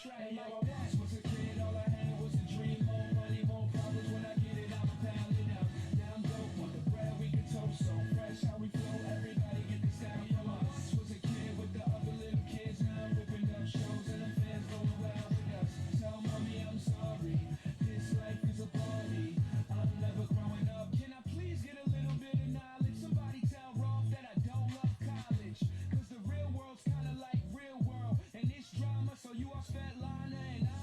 track like that. Was a kid, all I had was a dream. More money, more problems. When I get it, I'm pounding out. Now I'm dope on the bread, we can toast so fresh. How we flow, everybody get this down from us. Was a kid with the other little kids. Now I'm ripping up shows and the fans going wild with us. Tell mommy I'm sorry. This life is a party. I'm never growing up. Can I please get a little bit of knowledge? Somebody tell Rolf that I don't love college. Cause the real world's kinda like real world. And it's drama, so you all fat liner and I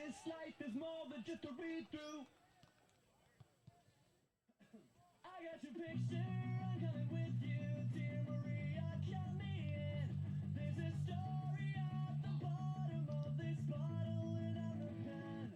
this life is more than just a read-through. I got your picture, I'm coming with you, dear Maria, count me in. There's a story at the bottom of this bottle and I'm the pen.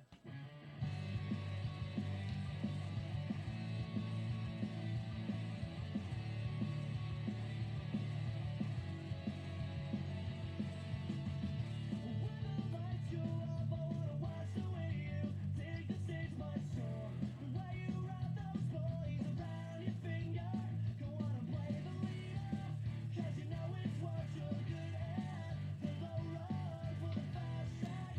When the lights go off, I wanna watch the way you take the stage, my storm. The way you wrap those boys around your finger. Go on and play the leader, 'cause you know it's what you're good at. The low road for the fast track.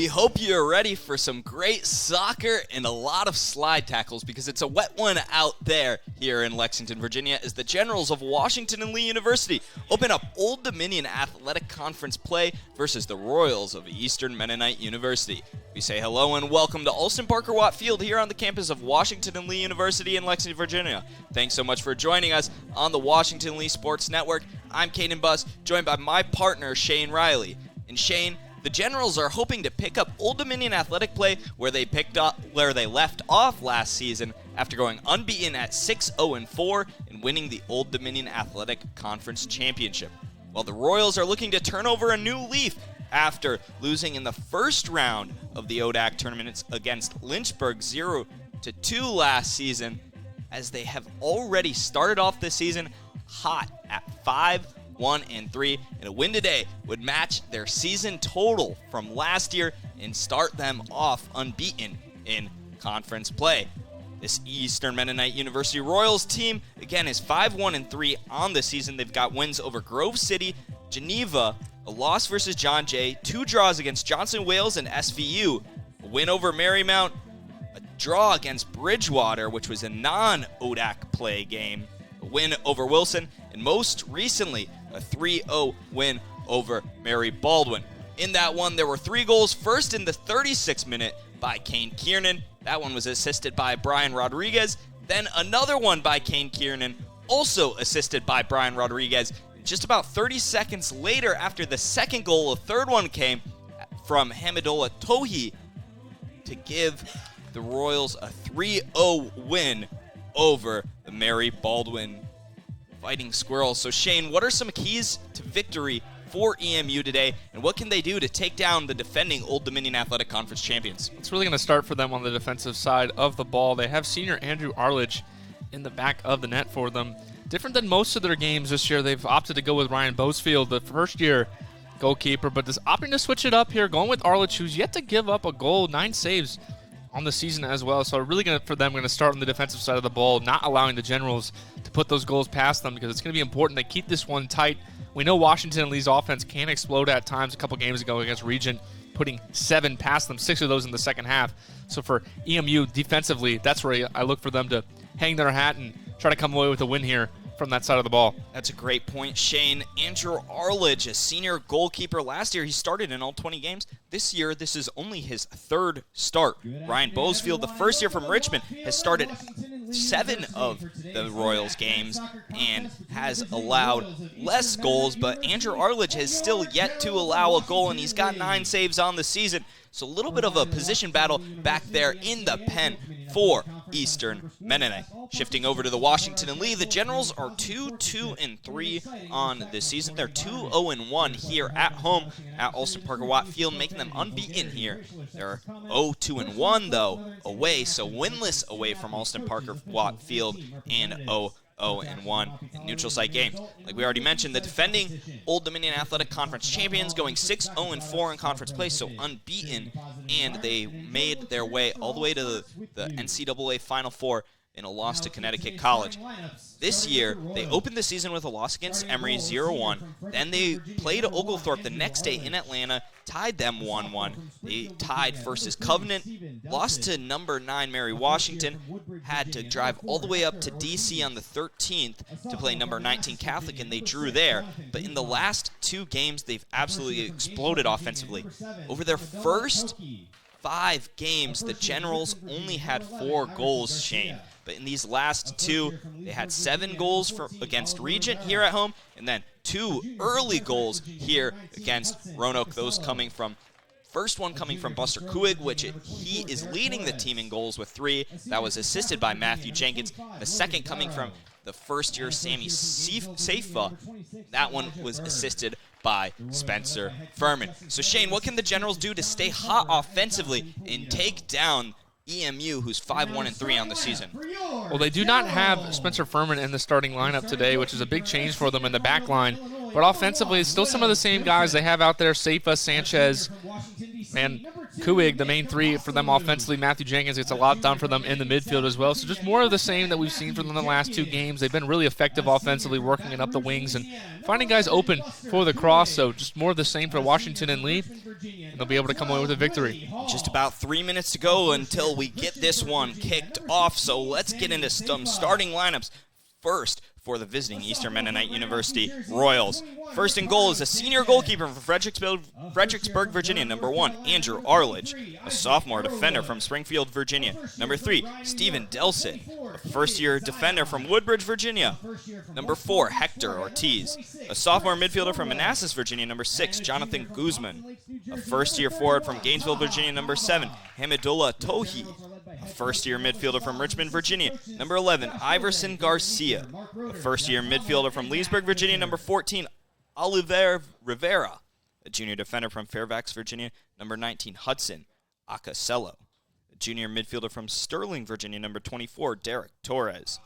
hope you're ready for some great soccer and a lot of slide tackles because it's a wet one out there here in Lexington, Virginia, as the Generals of Washington and Lee University open up Old Dominion Athletic Conference play versus the Royals of Eastern Mennonite University. We say hello and welcome to Alston Parker Watt Field here on the campus of Washington and Lee University in Lexington, Virginia. Thanks so much for joining us on the Washington Lee Sports Network. I'm Kaden Buss, joined by my partner, Shane Riley. And Shane, the Generals are hoping to pick up Old Dominion athletic play where they left off last season after going unbeaten at 6-0-4 and winning the Old Dominion Athletic Conference Championship. While the Royals are looking to turn over a new leaf after losing in the first round of the ODAC tournaments against Lynchburg 0-2 last season, as they have already started off this season hot at 5-1-3, and a win today would match their season total from last year and start them off unbeaten in conference play. This Eastern Mennonite University Royals team, again, is 5-1-3 on the season. They've got wins over Grove City, Geneva, a loss versus John Jay, 2 draws against Johnson Wales and SVU, a win over Marymount, a draw against Bridgewater, which was a non-ODAC play game, a win over Wilson, and most recently, a 3-0 win over Mary Baldwin. In that one, there were 3 goals, first in the 36th minute by Kane Kiernan. That one was assisted by Brian Rodriguez. Then another one by Kane Kiernan, also assisted by Brian Rodriguez. Just about 30 seconds later, after the second goal, a third one came from Hamidola Tohi to give the Royals a 3-0 win over the Mary Baldwin Fighting Squirrels. So Shane, what are some keys to victory for EMU today, and what can they do to take down the defending Old Dominion Athletic Conference champions? It's really going to start for them on the defensive side of the ball. They have senior Andrew Arledge in the back of the net for them. Different than most of their games this year, they've opted to go with Ryan Boesfield, the first-year goalkeeper, but just opting to switch it up here, going with Arledge, who's yet to give up a goal, 9 saves on the season as well. So really going to start on the defensive side of the ball, not allowing the Generals to put those goals past them, because it's going to be important to keep this one tight. We know Washington and Lee's offense can explode at times. A couple games ago against Regent, putting 7 past them, 6 of those in the second half. So for EMU defensively, that's where I look for them to hang their hat and try to come away with a win here from that side of the ball. That's a great point, Shane. Andrew Arledge, a senior goalkeeper. Last year, he started in all 20 games. This year, this is only his 3rd start. Ryan Boesfield, the first year from Richmond, has started 7 of the Royals games and has allowed less goals, but Andrew Arledge has still yet to allow a goal, and he's got 9 saves on the season. So a little bit of a position battle back there in the pen for Eastern Mennonite. Shifting over to the Washington and Lee, the Generals are 2-2-3 on this season. They're 2-0-1 here at home at Alston Parker Watt Field, making them unbeaten here. They're 0-2-1 though away, so winless away from Alston Parker Watt Field, and 0-1 in neutral site games. Like we already mentioned, the defending Old Dominion Athletic Conference champions going 6-0-4 in conference play, so unbeaten, and they made their way all the way to the NCAA Final Four in a loss to Connecticut College. This year, they opened the season with a loss against Emory 0-1. Then they played Oglethorpe the next day in Atlanta, tied them 1-1. They tied versus Covenant, lost to number 9 Mary Washington, had to drive all the way up to D.C. on the 13th to play number 19 Catholic, and they drew there. But in the last 2 games, they've absolutely exploded offensively. Over their first 5 games, the Generals only had 4 goals, Shane. But in these last 2, they had 7 goals against Regent here at home, and then 2 early goals here against Roanoke. Those coming from, first one coming from Buster Kuig, which he is leading the team in goals with 3. That was assisted by Matthew Jenkins. The second coming from the first-year Sammy Seifa. That one was assisted by Spencer Furman. So Shane, what can the Generals do to stay hot offensively and take down EMU, who's 5-1-3 on the season? Well, they do not have Spencer Furman in the starting lineup today, which is a big change for them in the back line. But offensively, it's still some of the same guys they have out there: Seifa, Sanchez, And Kuig, the main three for them offensively. Matthew Jenkins gets a lot done for them in the midfield as well. So just more of the same that we've seen from them in the last 2 games. They've been really effective offensively, working it up the wings and finding guys open for the cross. So just more of the same for Washington and Lee. And they'll be able to come away with a victory. Just about 3 minutes to go until we get this one kicked off. So let's get into some starting lineups. First, for the visiting Eastern Mennonite University Royals. First in goal is a senior goalkeeper from Fredericksburg, Virginia, number 1, Andrew Arledge. A sophomore defender from Springfield, Virginia, number 3, Stephen Delson. A first-year defender from Woodbridge, Virginia, number 4, Hector Ortiz. A sophomore midfielder from Manassas, Virginia, number 6, Jonathan Guzman. A first-year forward from Gainesville, Virginia, number 7, Hamidullah Tohi. A first-year midfielder from Richmond, Virginia, number 11, Iverson Garcia. A first-year midfielder from Leesburg, Virginia, number 14, Oliver Rivera. A junior defender from Fairfax, Virginia, number 19, Hudson Acasello. A junior midfielder from Sterling, Virginia, number 24, Derek Torres.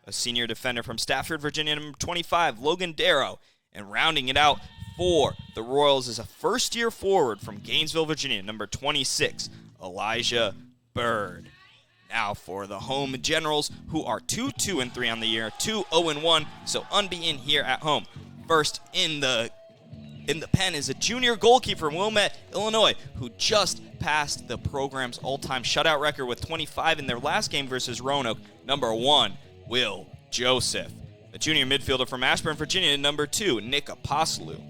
A senior defender from Stafford, Virginia, number 25, Logan Darrow. And rounding it out for the Royals is a first-year forward from Gainesville, Virginia, number 26, Elijah Bird. Now for the home Generals, who are 2-2-3 on the year, 2-0-1, so unbeaten here at home. First in the pen is a junior goalkeeper from Wilmette, Illinois, who just passed the program's all-time shutout record with 25 in their last game versus Roanoke. Number 1, Will Joseph. A junior midfielder from Ashburn, Virginia, number 2, Nick Apostolou.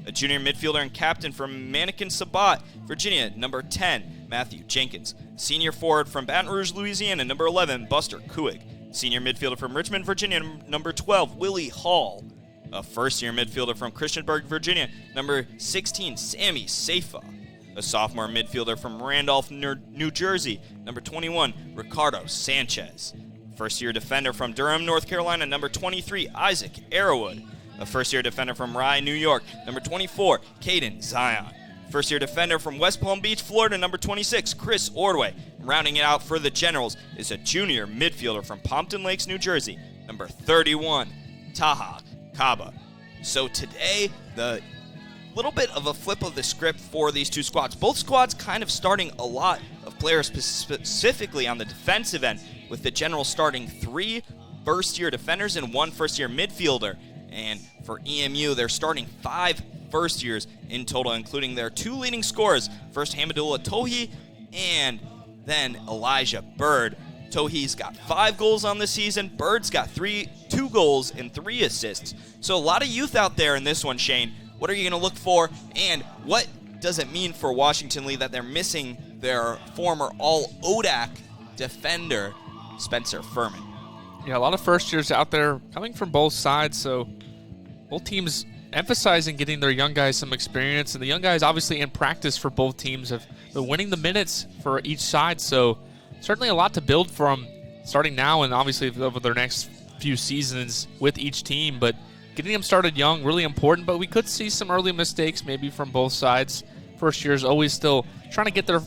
A junior midfielder and captain from Mannequin Sabat, Virginia, number 10, Matthew Jenkins. Senior forward from Baton Rouge, Louisiana, number 11, Buster Kuig. Senior midfielder from Richmond, Virginia, number 12, Willie Hall. A first-year midfielder from Christiansburg, Virginia, number 16, Sammy Seifa. A sophomore midfielder from Randolph, New Jersey, number 21, Ricardo Sanchez. First-year defender from Durham, North Carolina, number 23, Isaac Arrowwood. A first-year defender from Rye, New York, number 24, Kaden Zion. First-year defender from West Palm Beach, Florida, number 26, Chris Ordway. Rounding it out for the Generals is a junior midfielder from Pompton Lakes, New Jersey, number 31, Taha Kaba. So today, the little bit of a flip of the script for these two squads. Both squads kind of starting a lot of players specifically on the defensive end, with the Generals starting 3 first-year defenders and 1 first-year midfielder. And for EMU, they're starting 5 first years in total, including their 2 leading scorers. First, Hamidullah Tohi, and then Elijah Bird. Tohi's got 5 goals on the season. Bird's got 2 goals and 3 assists. So a lot of youth out there in this one, Shane. What are you going to look for, and what does it mean for Washington Lee that they're missing their former All-ODAC defender, Spencer Furman? Yeah, a lot of first years out there coming from both sides, so both teams emphasizing getting their young guys some experience, and the young guys obviously in practice for both teams have been winning the minutes for each side, so certainly a lot to build from starting now and obviously over their next few seasons with each team, but getting them started young, really important, but we could see some early mistakes maybe from both sides. First years always still trying to get their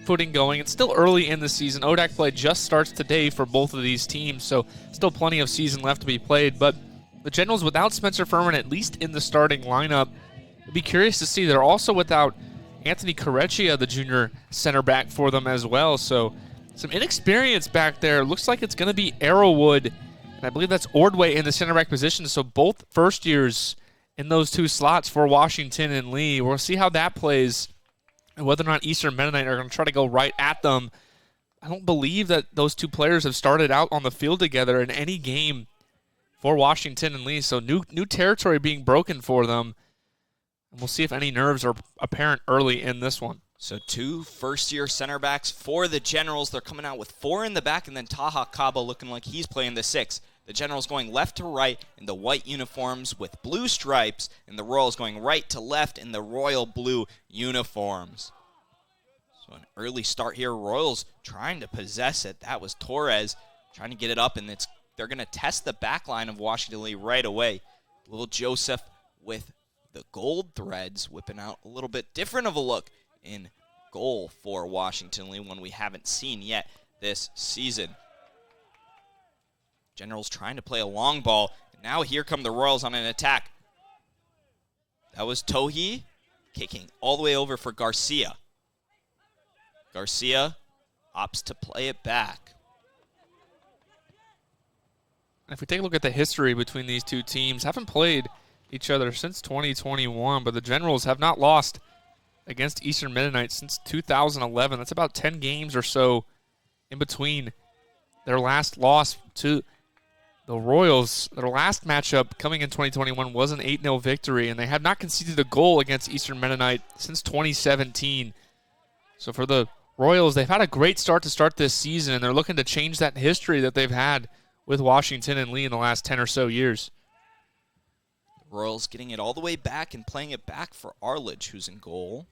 footing going. It's still early in the season. ODAC play just starts today for both of these teams, so still plenty of season left to be played. But the Generals without Spencer Furman, at least in the starting lineup, I'd be curious to see. They're also without Anthony Correcchia, the junior center back for them as well. So some inexperience back there. Looks like it's going to be Arrowwood, and I believe that's Ordway in the center back position. So both first years in those 2 slots for Washington and Lee. We'll see how that plays, and whether or not Eastern Mennonite are going to try to go right at them. I don't believe that those 2 players have started out on the field together in any game for Washington and Lee. So new territory being broken for them. And we'll see if any nerves are apparent early in this one. So 2 first-year center backs for the Generals. They're coming out with 4 in the back, and then Taha Kaba looking like he's playing the 6. The Generals going left to right in the white uniforms with blue stripes, and the Royals going right to left in the royal blue uniforms. So an early start here. Royals trying to possess it. That was Torres trying to get it up, and they're going to test the back line of Washington Lee right away. Will Joseph with the gold threads, whipping out a little bit different of a look in goal for Washington Lee, one we haven't seen yet this season. Generals trying to play a long ball. Now here come the Royals on an attack. That was Tohi kicking all the way over for Garcia. Garcia opts to play it back. If we take a look at the history between these two teams, haven't played each other since 2021, but the Generals have not lost against Eastern Mennonite since 2011. That's about 10 games or so in between their last loss to the Royals. Their last matchup coming in 2021 was an 8-0 victory, and they have not conceded a goal against Eastern Mennonite since 2017. So for the Royals, they've had a great start to start this season, and they're looking to change that history that they've had with Washington and Lee in the last 10 or so years. The Royals getting it all the way back and playing it back for Arledge, who's in goal.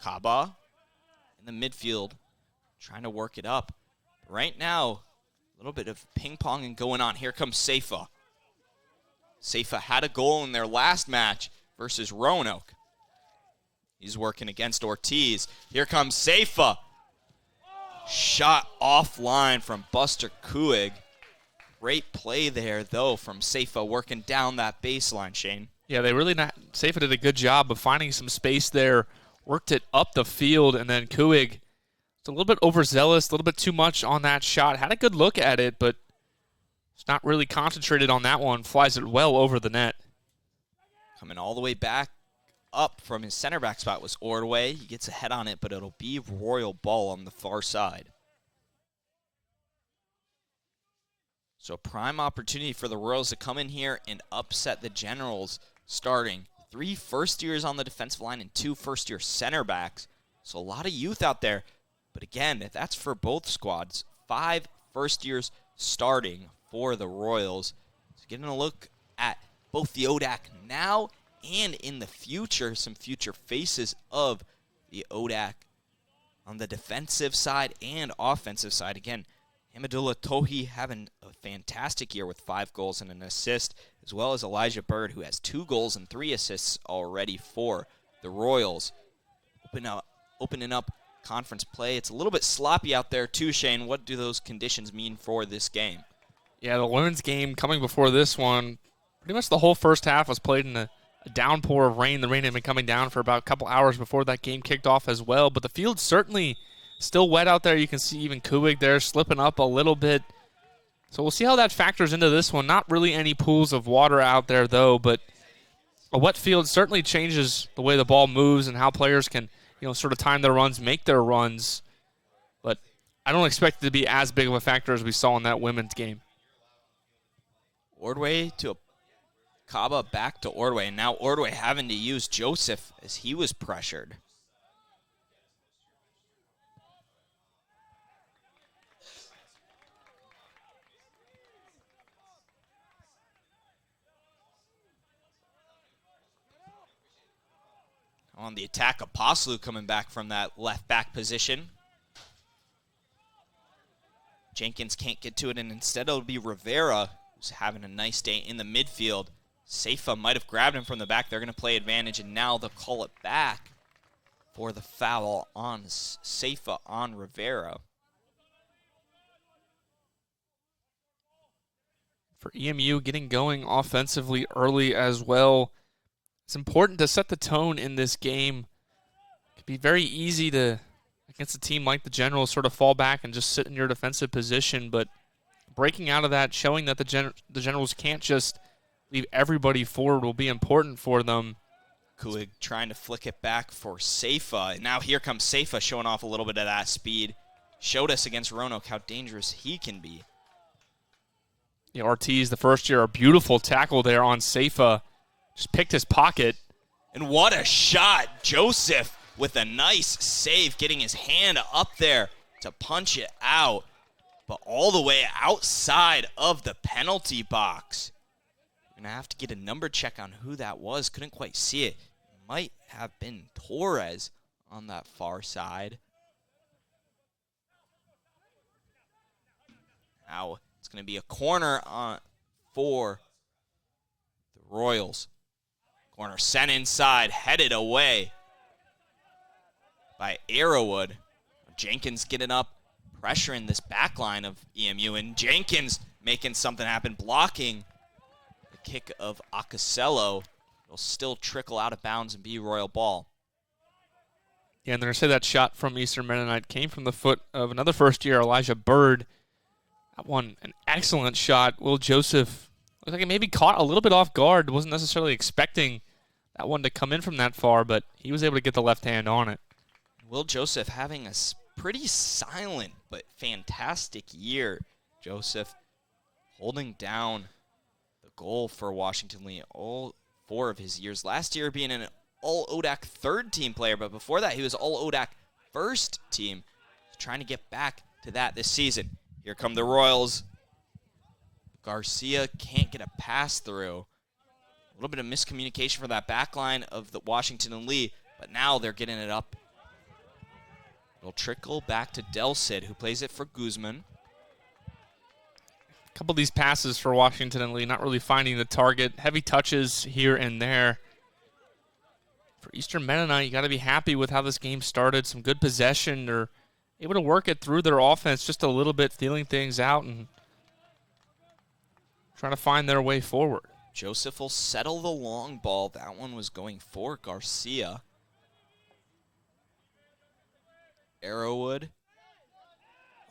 Kaba in the midfield, trying to work it up. Right now, a little bit of ping-ponging going on. Here comes Seifa. Seifa had a goal in their last match versus Roanoke. He's working against Ortiz. Here comes Seifa. Shot offline from Buster Kuig. Great play there, though, from Seifa working down that baseline, Shane. Yeah, they really not. Seifa did a good job of finding some space there, worked it up the field, and then Kuig was a little bit overzealous, a little bit too much on that shot. Had a good look at it, but it's not really concentrated on that one. Flies it well over the net. Coming all the way back up from his center back spot was Ordway. He gets a head on it, but it'll be Royal ball on the far side. So prime opportunity for the Royals to come in here and upset the Generals, starting 3 first-years on the defensive line and 2 first-year center backs. So a lot of youth out there. But again, that's for both squads. 5 first-years starting for the Royals. So getting a look at both the ODAC now and in the future, some future faces of the ODAC on the defensive side and offensive side. Again, Hamadullah Tohi having a fantastic year with 5 goals and an assist, as well as Elijah Bird, who has 2 goals and 3 assists already for the Royals. Opening up conference play. It's a little bit sloppy out there too, Shane. What do those conditions mean for this game? Yeah, the women's game coming before this one, pretty much the whole first half was played in a downpour of rain. The rain had been coming down for about a couple hours before that game kicked off as well, but the field's certainly still wet out there. You can see even Kuig there slipping up a little bit. So we'll see how that factors into this one. Not really any pools of water out there, though, but a wet field certainly changes the way the ball moves and how players can, sort of time their runs, make their runs. But I don't expect it to be as big of a factor as we saw in that women's game. Ordway to Kaba, back to Ordway, and now Ordway having to use Joseph as he was pressured. On the attack, Apostolou coming back from that left back position. Jenkins can't get to it, and instead it'll be Rivera, who's having a nice day in the midfield. Seifa might have grabbed him from the back. They're going to play advantage, and now they'll call it back for the foul on Seifa on Rivera. For EMU, getting going offensively early as well. It's important to set the tone in this game. It can be very easy to, against a team like the Generals, sort of fall back and just sit in your defensive position, but breaking out of that, showing that the Generals can't just leave everybody forward will be important for them. Kuig trying to flick it back for Seifa. And now here comes Seifa showing off a little bit of that speed. Showed us against Roanoke how dangerous he can be. Yeah, Ortiz, the first year, a beautiful tackle there on Seifa. Just picked his pocket. And what a shot. Joseph with a nice save, getting his hand up there to punch it out. But all the way outside of the penalty box. We're going to have to get a number check on who that was. Couldn't quite see it. Might have been Torres on that far side. Now it's going to be a corner for the Royals. Corner sent inside, headed away by Arrowwood. Jenkins getting up, pressuring this back line of EMU, and Jenkins making something happen, blocking the kick of Acasello. It'll still trickle out of bounds and be Royal ball. Yeah, and they're going to say that shot from Eastern Mennonite came from the foot of another first-year, Elijah Bird. That one, an excellent shot. Will Joseph looked like he maybe caught a little bit off guard. Wasn't necessarily expecting that one to come in from that far, but he was able to get the left hand on it. Will Joseph having a pretty silent but fantastic year. Joseph holding down the goal for Washington Lee all 4 of his years. Last year being an All-ODAC third-team player, but before that he was All-ODAC first team. He's trying to get back to that this season. Here come the Royals. Garcia can't get a pass through. A little bit of miscommunication for that back line of the Washington and Lee, but now they're getting it up. It'll trickle back to Delcid, who plays it for Guzman. A couple of these passes for Washington and Lee, not really finding the target. Heavy touches here and there. For Eastern Mennonite, you got to be happy with how this game started. Some good possession. They're able to work it through their offense just a little bit, feeling things out and trying to find their way forward. Joseph will settle the long ball. That one was going for Garcia. Arrowwood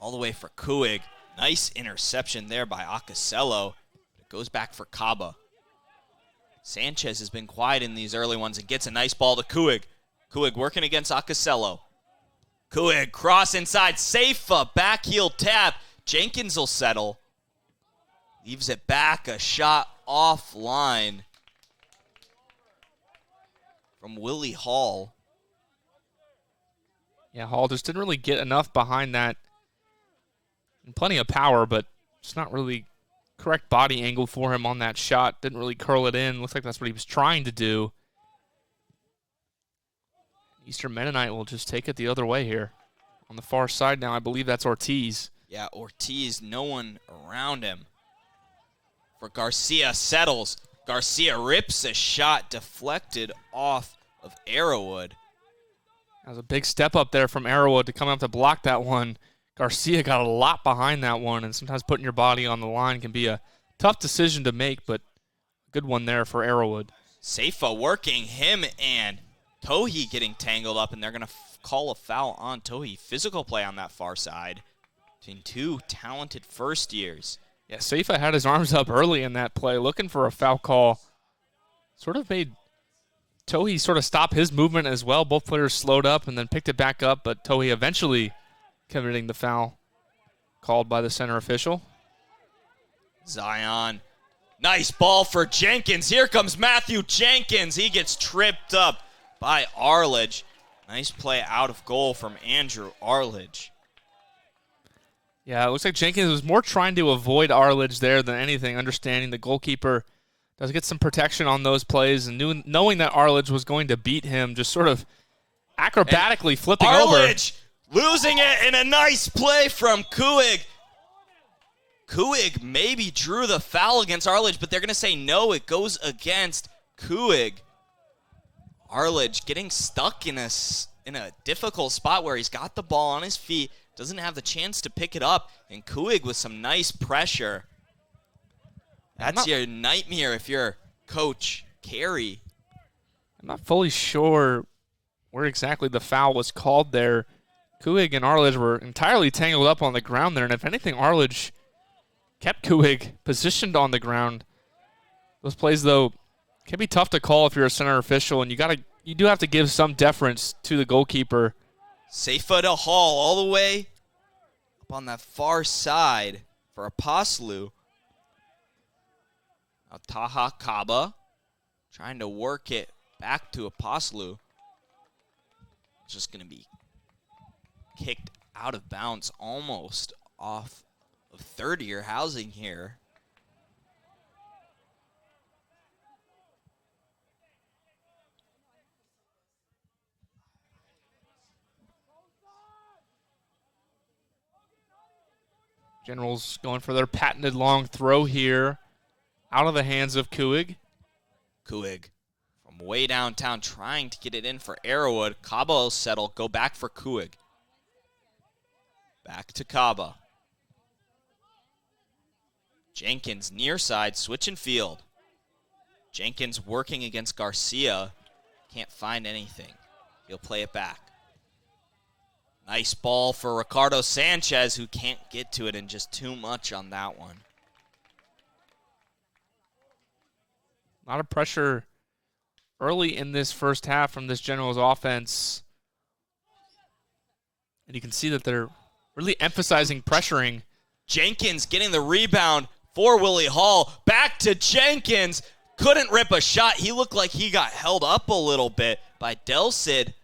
all the way for Kuig. Nice interception there by Acasello. It goes back for Kaba. Sanchez has been quiet in these early ones and gets a nice ball to Kuig. Kuig working against Acasello. Kuig cross inside. Seifa back heel tap. Jenkins will settle. Leaves it back. A shot offline from Willie Hall. Yeah, Hall just didn't really get enough behind that. And plenty of power, but it's not really correct body angle for him on that shot. Didn't really curl it in. Looks like that's what he was trying to do. Eastern Mennonite will just take it the other way here. On the far side now, I believe that's Ortiz. Yeah, Ortiz, no one around him. For Garcia, settles. Garcia rips a shot deflected off of Arrowwood. That was a big step up there from Arrowwood to come up to block that one. Garcia got a lot behind that one, and sometimes putting your body on the line can be a tough decision to make, but a good one there for Arrowwood. Seifa working him and Tohi getting tangled up, and they're going to call a foul on Tohi. Physical play on that far side between 2 talented first years. Yeah, Seifa had his arms up early in that play, looking for a foul call. Sort of made Tohi sort of stop his movement as well. Both players slowed up and then picked it back up, but Tohi eventually committing the foul called by the center official. Zion. Nice ball for Jenkins. Here comes Matthew Jenkins. He gets tripped up by Arledge. Nice play out of goal from Andrew Arledge. Yeah, it looks like Jenkins was more trying to avoid Arledge there than anything, understanding the goalkeeper does get some protection on those plays, and knowing that Arledge was going to beat him, just sort of acrobatically flipping over. Arledge losing it in a nice play from Kuig. Kuig maybe drew the foul against Arledge, but they're going to say no, it goes against Kuig. Arledge getting stuck in a difficult spot where he's got the ball on his feet, doesn't have the chance to pick it up, and Kuig with some nice pressure. That's your nightmare if you're Coach Carey. I'm not fully sure where exactly the foul was called there. Kuig and Arledge were entirely tangled up on the ground there, and if anything, Arledge kept Kuig positioned on the ground. Those plays, though, can be tough to call if you're a center official, and you do have to give some deference to the goalkeeper. Seifa to Hall all the way up on that far side for Apostolu. Now Taha Kaba trying to work it back to Apostolu. It's just going to be kicked out of bounds almost off of third-year housing here. Generals going for their patented long throw here. Out of the hands of Kuig. Kuig from way downtown trying to get it in for Arrowwood. Kaba will settle, go back for Kuig. Back to Kaba. Jenkins near side, switching field. Jenkins working against Garcia. Can't find anything. He'll play it back. Nice ball for Ricardo Sanchez, who can't get to it, and just too much on that one. A lot of pressure early in this first half from this Generals offense. And you can see that they're really emphasizing pressuring. Jenkins getting the rebound for Willie Hall. Back to Jenkins. Couldn't rip a shot. He looked like he got held up a little bit by Delsid.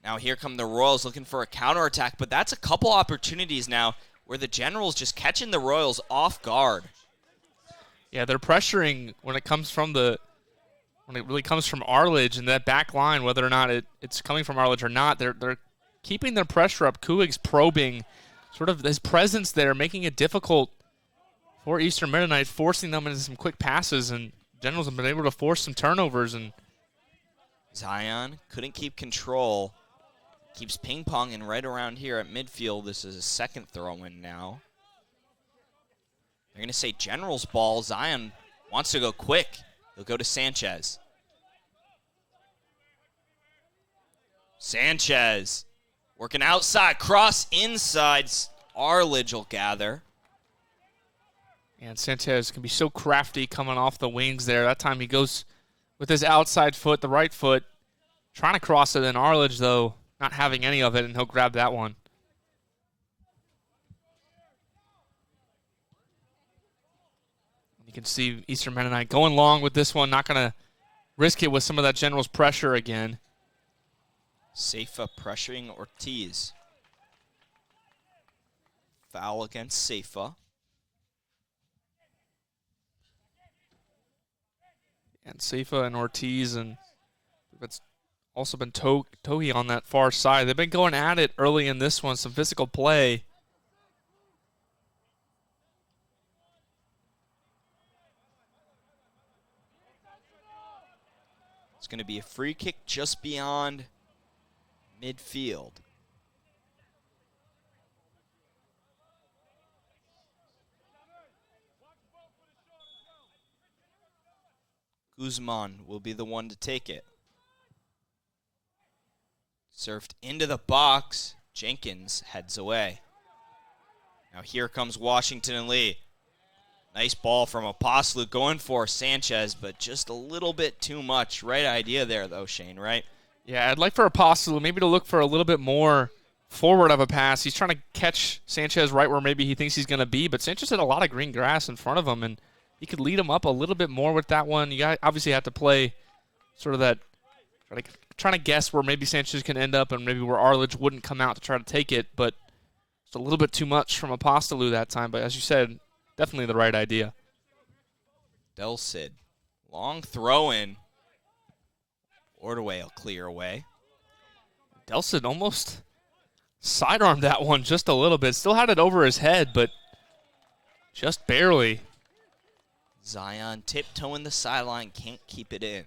Now here come the Royals looking for a counterattack, but that's a couple opportunities now where the Generals just catching the Royals off guard. Yeah, they're pressuring when it really comes from Arledge and that back line, whether or not it's coming from Arledge or not. They're keeping their pressure up. Kuig's probing, sort of his presence there, making it difficult for Eastern Mennonite, forcing them into some quick passes, and Generals have been able to force some turnovers. And Zion couldn't keep control. Keeps ping-ponging right around here at midfield. This is a second throw-in now. They're going to say Generals ball. Zion wants to go quick. He'll go to Sanchez. Sanchez working outside. Cross inside. Arledge will gather. And Sanchez can be so crafty coming off the wings there. That time he goes with his outside foot, the right foot, trying to cross it. And Arledge, though, not having any of it, and he'll grab that one. You can see Eastern Mennonite going long with this one, not going to risk it with some of that Generals pressure again. Seifa pressuring Ortiz. Foul against Seifa. And Seifa and Ortiz, and it's also been Tohi on that far side. They've been going at it early in this one, some physical play. It's going to be a free kick just beyond midfield. Guzman will be the one to take it. Served into the box. Jenkins heads away. Now here comes Washington and Lee. Nice ball from Apostolu going for Sanchez, but just a little bit too much. Right idea there, though, Shane, right? Yeah, I'd like for Apostolu maybe to look for a little bit more forward of a pass. He's trying to catch Sanchez right where maybe he thinks he's going to be, but Sanchez had a lot of green grass in front of him, and he could lead him up a little bit more with that one. You obviously have to play sort of that, trying to guess where maybe Sanchez can end up and maybe where Arledge wouldn't come out to try to take it, but it's a little bit too much from Apostolu that time. But as you said, definitely the right idea. Delsid, long throw in. Ordway will clear away. Delsid almost sidearmed that one just a little bit. Still had it over his head, but just barely. Zion tiptoeing the sideline, can't keep it in.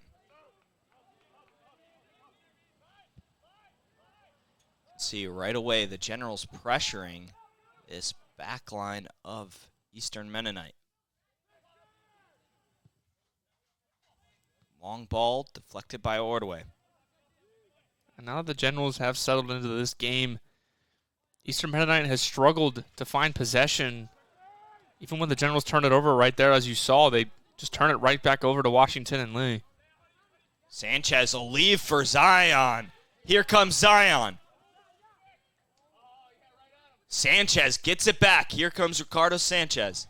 See right away the Generals pressuring this back line of Eastern Mennonite. Long ball deflected by Ordway. And now that the Generals have settled into this game, Eastern Mennonite has struggled to find possession. Even when the Generals turn it over right there, as you saw, they just turn it right back over to Washington and Lee. Sanchez will leave for Zion. Here comes Zion. Sanchez gets it back. Here comes Ricardo Sanchez.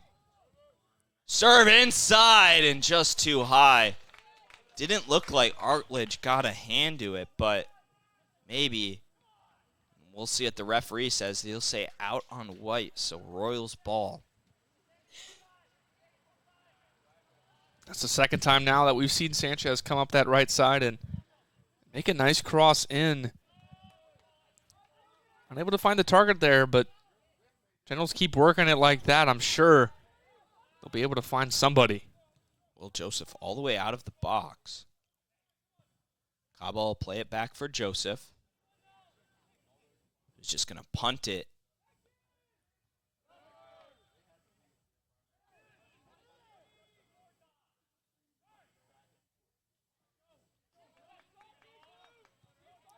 Serve inside and just too high. Didn't look like Arledge got a hand to it, but maybe. We'll see what the referee says. He'll say out on white, so Royals ball. That's the second time now that we've seen Sanchez come up that right side and make a nice cross in. Unable to find the target there, but Generals keep working it like that. I'm sure they'll be able to find somebody. Will Joseph all the way out of the box. Cabo will play it back for Joseph. He's just going to punt it.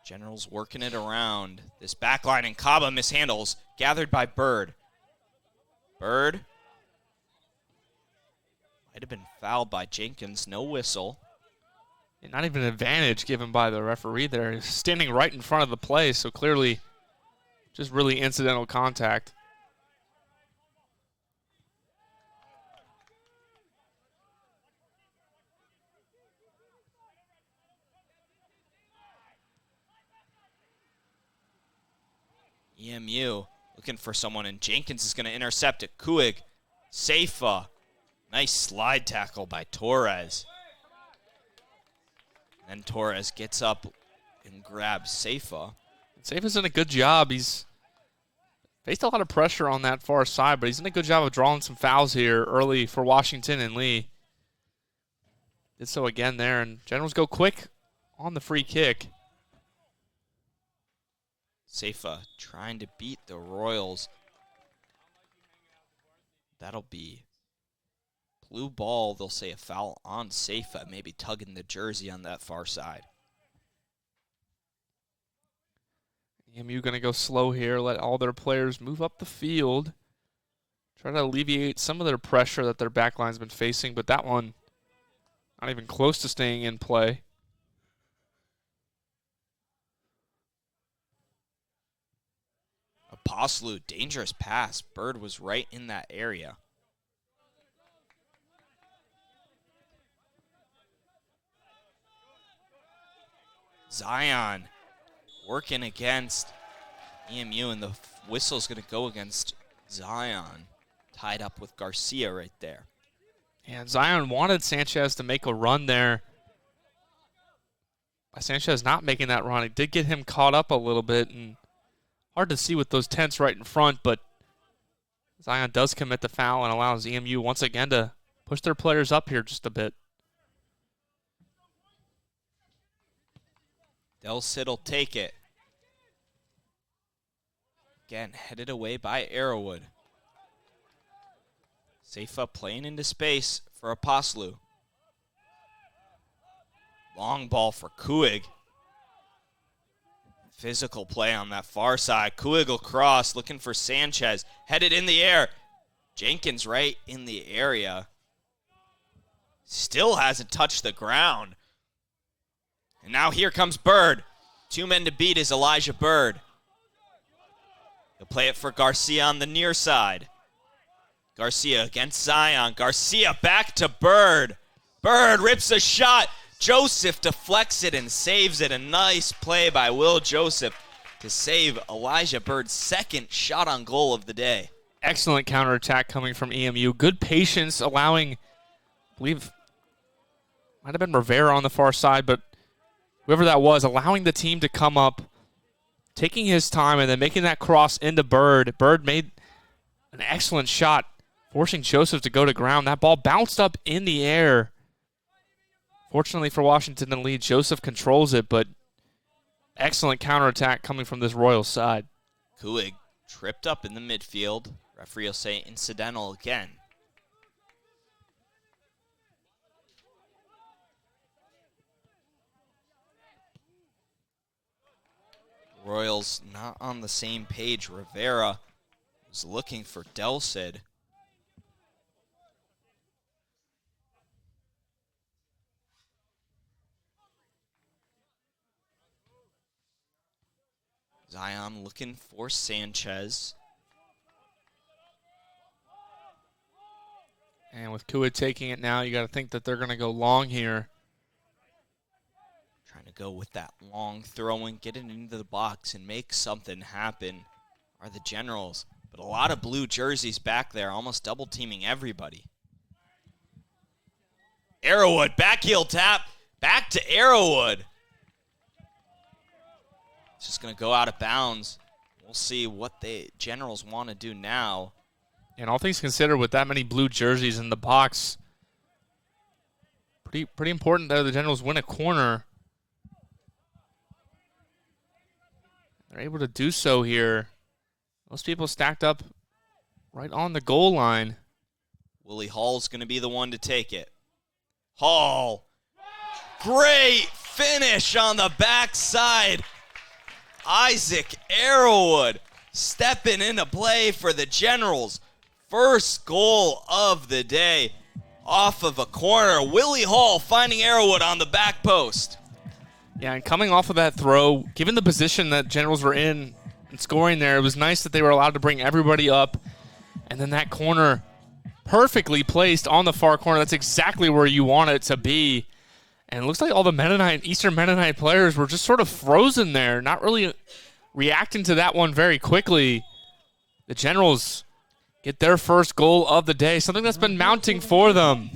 Generals working it around. This back line, and Kaba mishandles. Gathered by Bird. Bird. Might have been fouled by Jenkins. No whistle. And not even an advantage given by the referee there. He's standing right in front of the play, so clearly just really incidental contact. EMU looking for someone, and Jenkins is going to intercept it. Kuig, Seifa. Nice slide tackle by Torres. And then Torres gets up and grabs Seifa. Seifa's done a good job. He's faced a lot of pressure on that far side, but he's done a good job of drawing some fouls here early for Washington and Lee. Did so again there, and Generals go quick on the free kick. Seifa trying to beat the Royals. That'll be blue ball. They'll say a foul on Seifa, maybe tugging the jersey on that far side. EMU going to go slow here, let all their players move up the field. Try to alleviate some of their pressure that their backline's been facing, but that one not even close to staying in play. Apostolu, dangerous pass. Bird was right in that area. Zion working against EMU, and the whistle's going to go against Zion. Tied up with Garcia right there. And Zion wanted Sanchez to make a run there. By Sanchez not making that run, it did get him caught up a little bit, and hard to see with those tents right in front, but Zion does commit the foul and allows EMU once again to push their players up here just a bit. Del Cid will take it. Again, headed away by Arrowwood. Seifa playing into space for Apostolu. Long ball for Kuig. Physical play on that far side. Kuig will cross, looking for Sanchez. Headed in the air. Jenkins right in the area. Still hasn't touched the ground. And now here comes Bird. 2 men to beat is Elijah Bird. He'll play it for Garcia on the near side. Garcia against Zion. Garcia back to Bird. Bird rips a shot. Joseph deflects it and saves it. A nice play by Will Joseph to save Elijah Bird's second shot on goal of the day. Excellent counterattack coming from EMU. Good patience, allowing, I believe, might have been Rivera on the far side, but whoever that was, allowing the team to come up, taking his time, and then making that cross into Bird. Bird made an excellent shot, forcing Joseph to go to ground. That ball bounced up in the air. Fortunately for Washington and Lee, Joseph controls it, but excellent counterattack coming from this Royals side. Kuig tripped up in the midfield. Referee will say incidental again. Royals not on the same page. Rivera was looking for Del Cid. Zion looking for Sanchez. And with Kuig taking it now, you got to think that they're going to go long here. Trying to go with that long throw and get it into the box and make something happen are the Generals. But a lot of blue jerseys back there, almost double teaming everybody. Arrowwood, back heel tap, back to Arrowwood. It's just going to go out of bounds. We'll see what the Generals want to do now. And all things considered, with that many blue jerseys in the box, pretty important that the Generals win a corner. They're able to do so here. Most people stacked up right on the goal line. Willie Hall's going to be the one to take it. Hall. Great finish on the backside Isaac Arrowwood stepping into play for the Generals. First goal of the day off of a corner. Willie Hall finding Arrowwood on the back post. Yeah, and coming off of that throw, given the position that Generals were in and scoring there, it was nice that they were allowed to bring everybody up. And then that corner perfectly placed on the far corner. That's exactly where you want it to be. And it looks like all the Eastern Mennonite players were just sort of frozen there, not really reacting to that one very quickly. The Generals get their first goal of the day, something that's been mounting for them.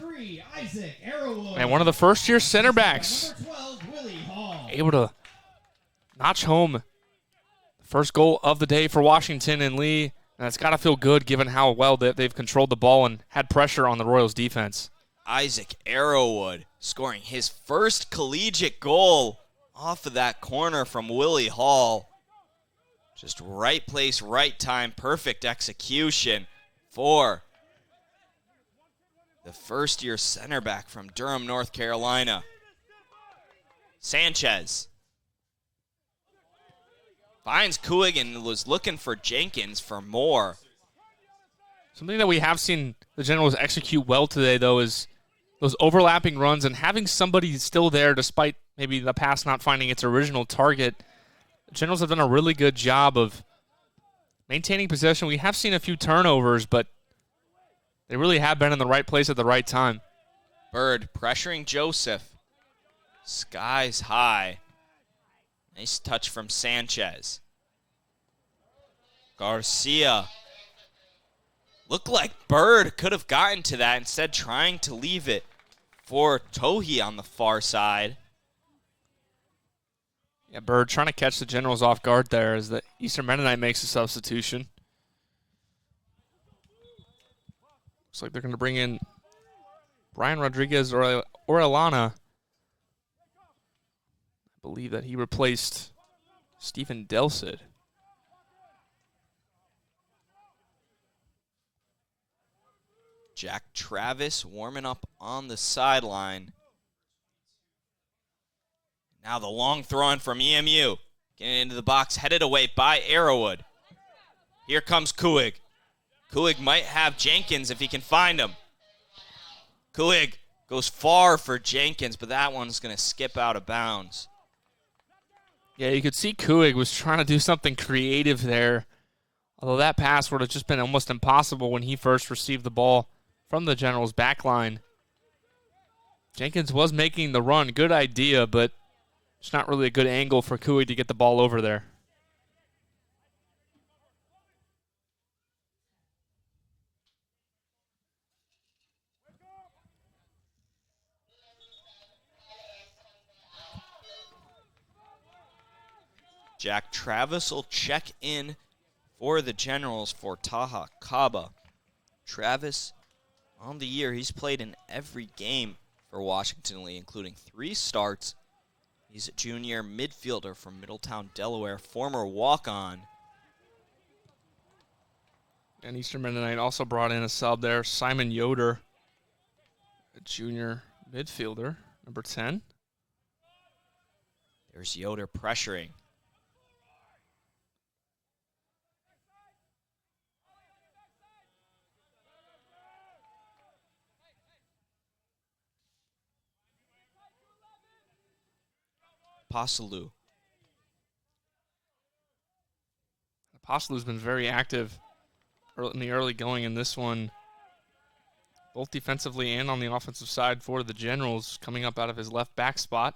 And one of the first-year center backs able to notch home the first goal of the day for Washington and Lee. And it's got to feel good given how well they've controlled the ball and had pressure on the Royals' defense. Isaac Arrowwood scoring his first collegiate goal off of that corner from Willie Hall. Just right place, right time, perfect execution for the first-year center back from Durham, North Carolina. Sanchez finds Kuig and was looking for Jenkins for more. Something that we have seen the Generals execute well today, though, is those overlapping runs and having somebody still there despite maybe the pass not finding its original target. The Generals have done a really good job of maintaining possession. We have seen a few turnovers, but they really have been in the right place at the right time. Bird pressuring Joseph. Skies high. Nice touch from Sanchez. Garcia. Looked like Bird could have gotten to that, instead trying to leave it for Tohi on the far side. Yeah, Bird trying to catch the Generals off guard there as the Eastern Mennonite makes a substitution. Looks like they're going to bring in Brian Rodriguez or Orellana. I believe that he replaced Stephen Delcid. Jack Travis warming up on the sideline. Now the long throw in from EMU. Getting into the box, headed away by Arrowwood. Here comes Kuig. Kuig might have Jenkins if he can find him. Kuig goes far for Jenkins, but that one's going to skip out of bounds. Yeah, you could see Kuig was trying to do something creative there. Although that pass would have just been almost impossible when he first received the ball from the Generals' back line. Jenkins was making the run. Good idea, but it's not really a good angle for Kuig to get the ball over there. Jack Travis will check in for the Generals for Taha Kaba. Travis, on the year, he's played in every game for Washington Lee, including 3 starts. He's a junior midfielder from Middletown, Delaware, former walk-on. And Eastern Mennonite also brought in a sub there, Simon Yoder, a junior midfielder, number 10. There's Yoder pressuring. Apostolou. Apostolou's been very active in the early going in this one, both defensively and on the offensive side for the Generals, coming up out of his left back spot.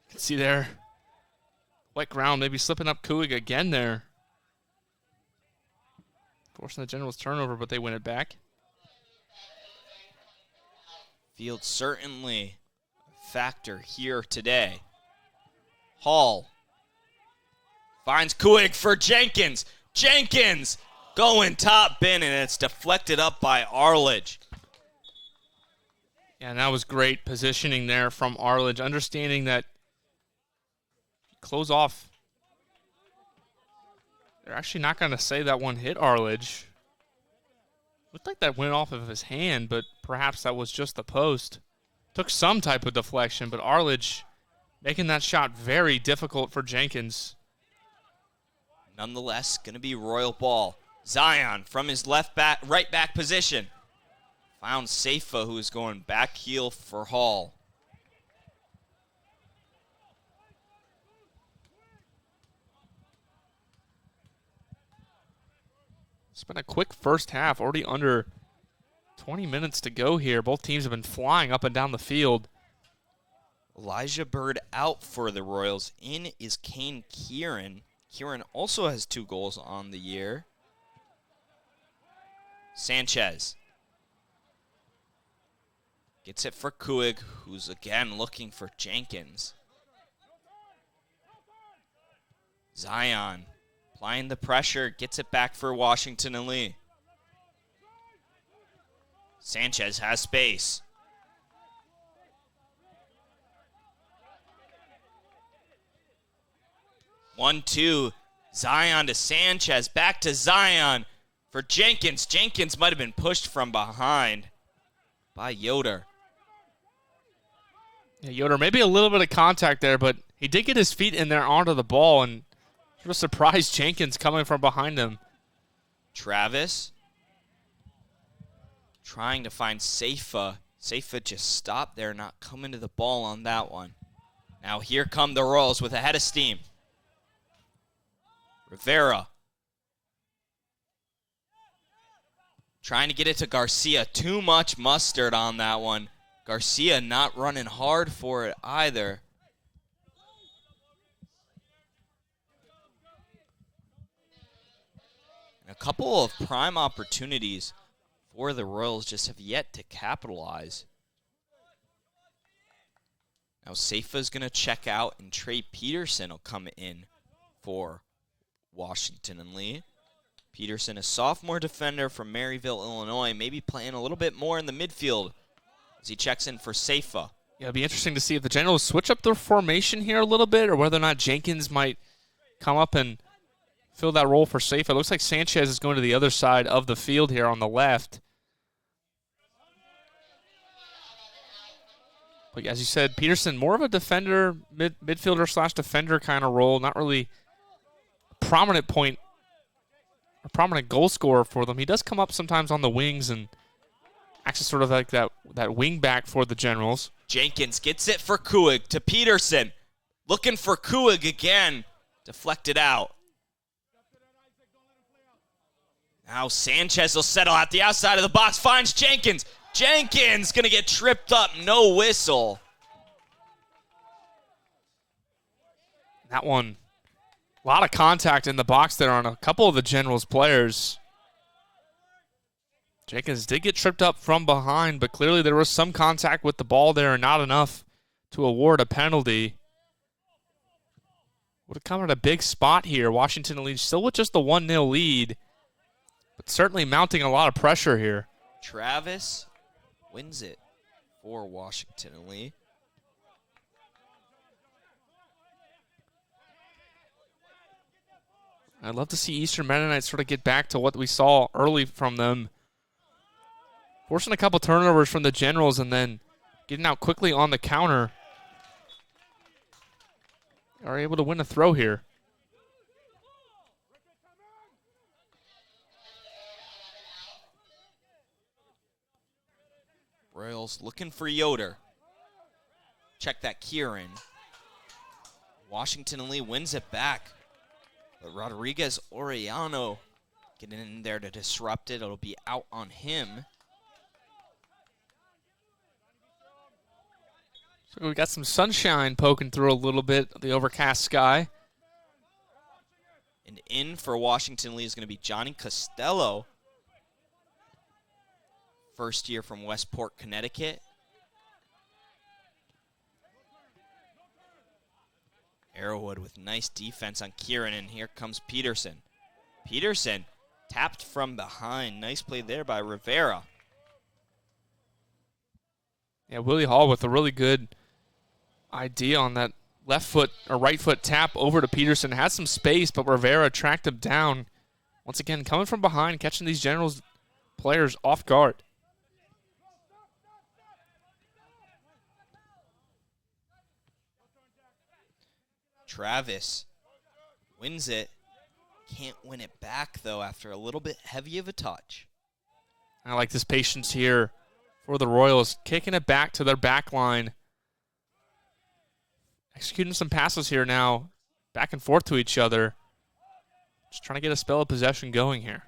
You can see there, wet ground, maybe slipping up Kuig again there. Forcing the Generals turnover, but they win it back. Field certainly factor here today. Hall finds Kuig for Jenkins. Jenkins going top bin, and it's deflected up by Arledge. Yeah, and that was great positioning there from Arledge, understanding that close off. They're actually not going to say that one hit Arledge. Looked like that went off of his hand, but perhaps that was just the post. Took some type of deflection, but Arledge making that shot very difficult for Jenkins. Nonetheless, going to be Royal ball. Zion from his right back position. Found Seifa, who is going back heel for Hall. It's been a quick first half, already under 20 minutes to go here. Both teams have been flying up and down the field. Elijah Bird out for the Royals. In is Kane Kieran. Kieran also has 2 goals on the year. Sanchez gets it for Kuig, who's again looking for Jenkins. Zion applying the pressure, gets it back for Washington and Lee. Sanchez has space. One, two. Zion to Sanchez. Back to Zion for Jenkins. Jenkins might have been pushed from behind by Yoder. Yeah, Yoder, maybe a little bit of contact there, but he did get his feet in there onto the ball and sort of surprised Jenkins coming from behind him. Travis trying to find Seifa. Seifa just stopped there, not coming to the ball on that one. Now here come the Royals with a head of steam. Rivera trying to get it to Garcia. Too much mustard on that one. Garcia not running hard for it either. A couple of prime opportunities for the Royals just have yet to capitalize. Now Seifa's going to check out, and Trey Peterson will come in for Washington and Lee. Peterson, a sophomore defender from Maryville, Illinois, maybe playing a little bit more in the midfield as he checks in for Seifa. Yeah, it'll be interesting to see if the Generals switch up their formation here a little bit or whether or not Jenkins might come up and fill that role for Seifa. It looks like Sanchez is going to the other side of the field here on the left. But as you said, Peterson, more of a defender, midfielder slash defender kind of role, not really a prominent point, a prominent goal scorer for them. He does come up sometimes on the wings and acts as sort of like that wing back for the Generals. Jenkins gets it for Kuig to Peterson. Looking for Kuig again. Deflected out. Now Sanchez will settle at the outside of the box. Finds Jenkins. Jenkins going to get tripped up. No whistle. That one, a lot of contact in the box there on a couple of the Generals players. Jenkins did get tripped up from behind, but clearly there was some contact with the ball there and not enough to award a penalty. Would have come at a big spot here. Washington leads still with just the 1-0 lead, but certainly mounting a lot of pressure here. Travis wins it for Washington and Lee. I'd love to see Eastern Mennonite sort of get back to what we saw early from them. Forcing a couple turnovers from the Generals and then getting out quickly on the counter. Are able to win a throw here. Royals looking for Yoder. Check that Kieran. Washington and Lee wins it back. But Rodriguez Orellano getting in there to disrupt it. It'll be out on him. So we got some sunshine poking through a little bit of the overcast sky. And in for Washington Lee is going to be Johnny Costello. First year from Westport, Connecticut. Arrowwood with nice defense on Kieran, and here comes Peterson. Peterson tapped from behind. Nice play there by Rivera. Yeah, Willie Hall with a really good idea on that left foot or right foot tap over to Peterson. Had some space, but Rivera tracked him down. Once again, coming from behind, catching these Generals players off guard. Travis wins it. Can't win it back, though, after a little bit heavy of a touch. I like this patience here for the Royals, kicking it back to their back line. Executing some passes here now, back and forth to each other. Just trying to get a spell of possession going here.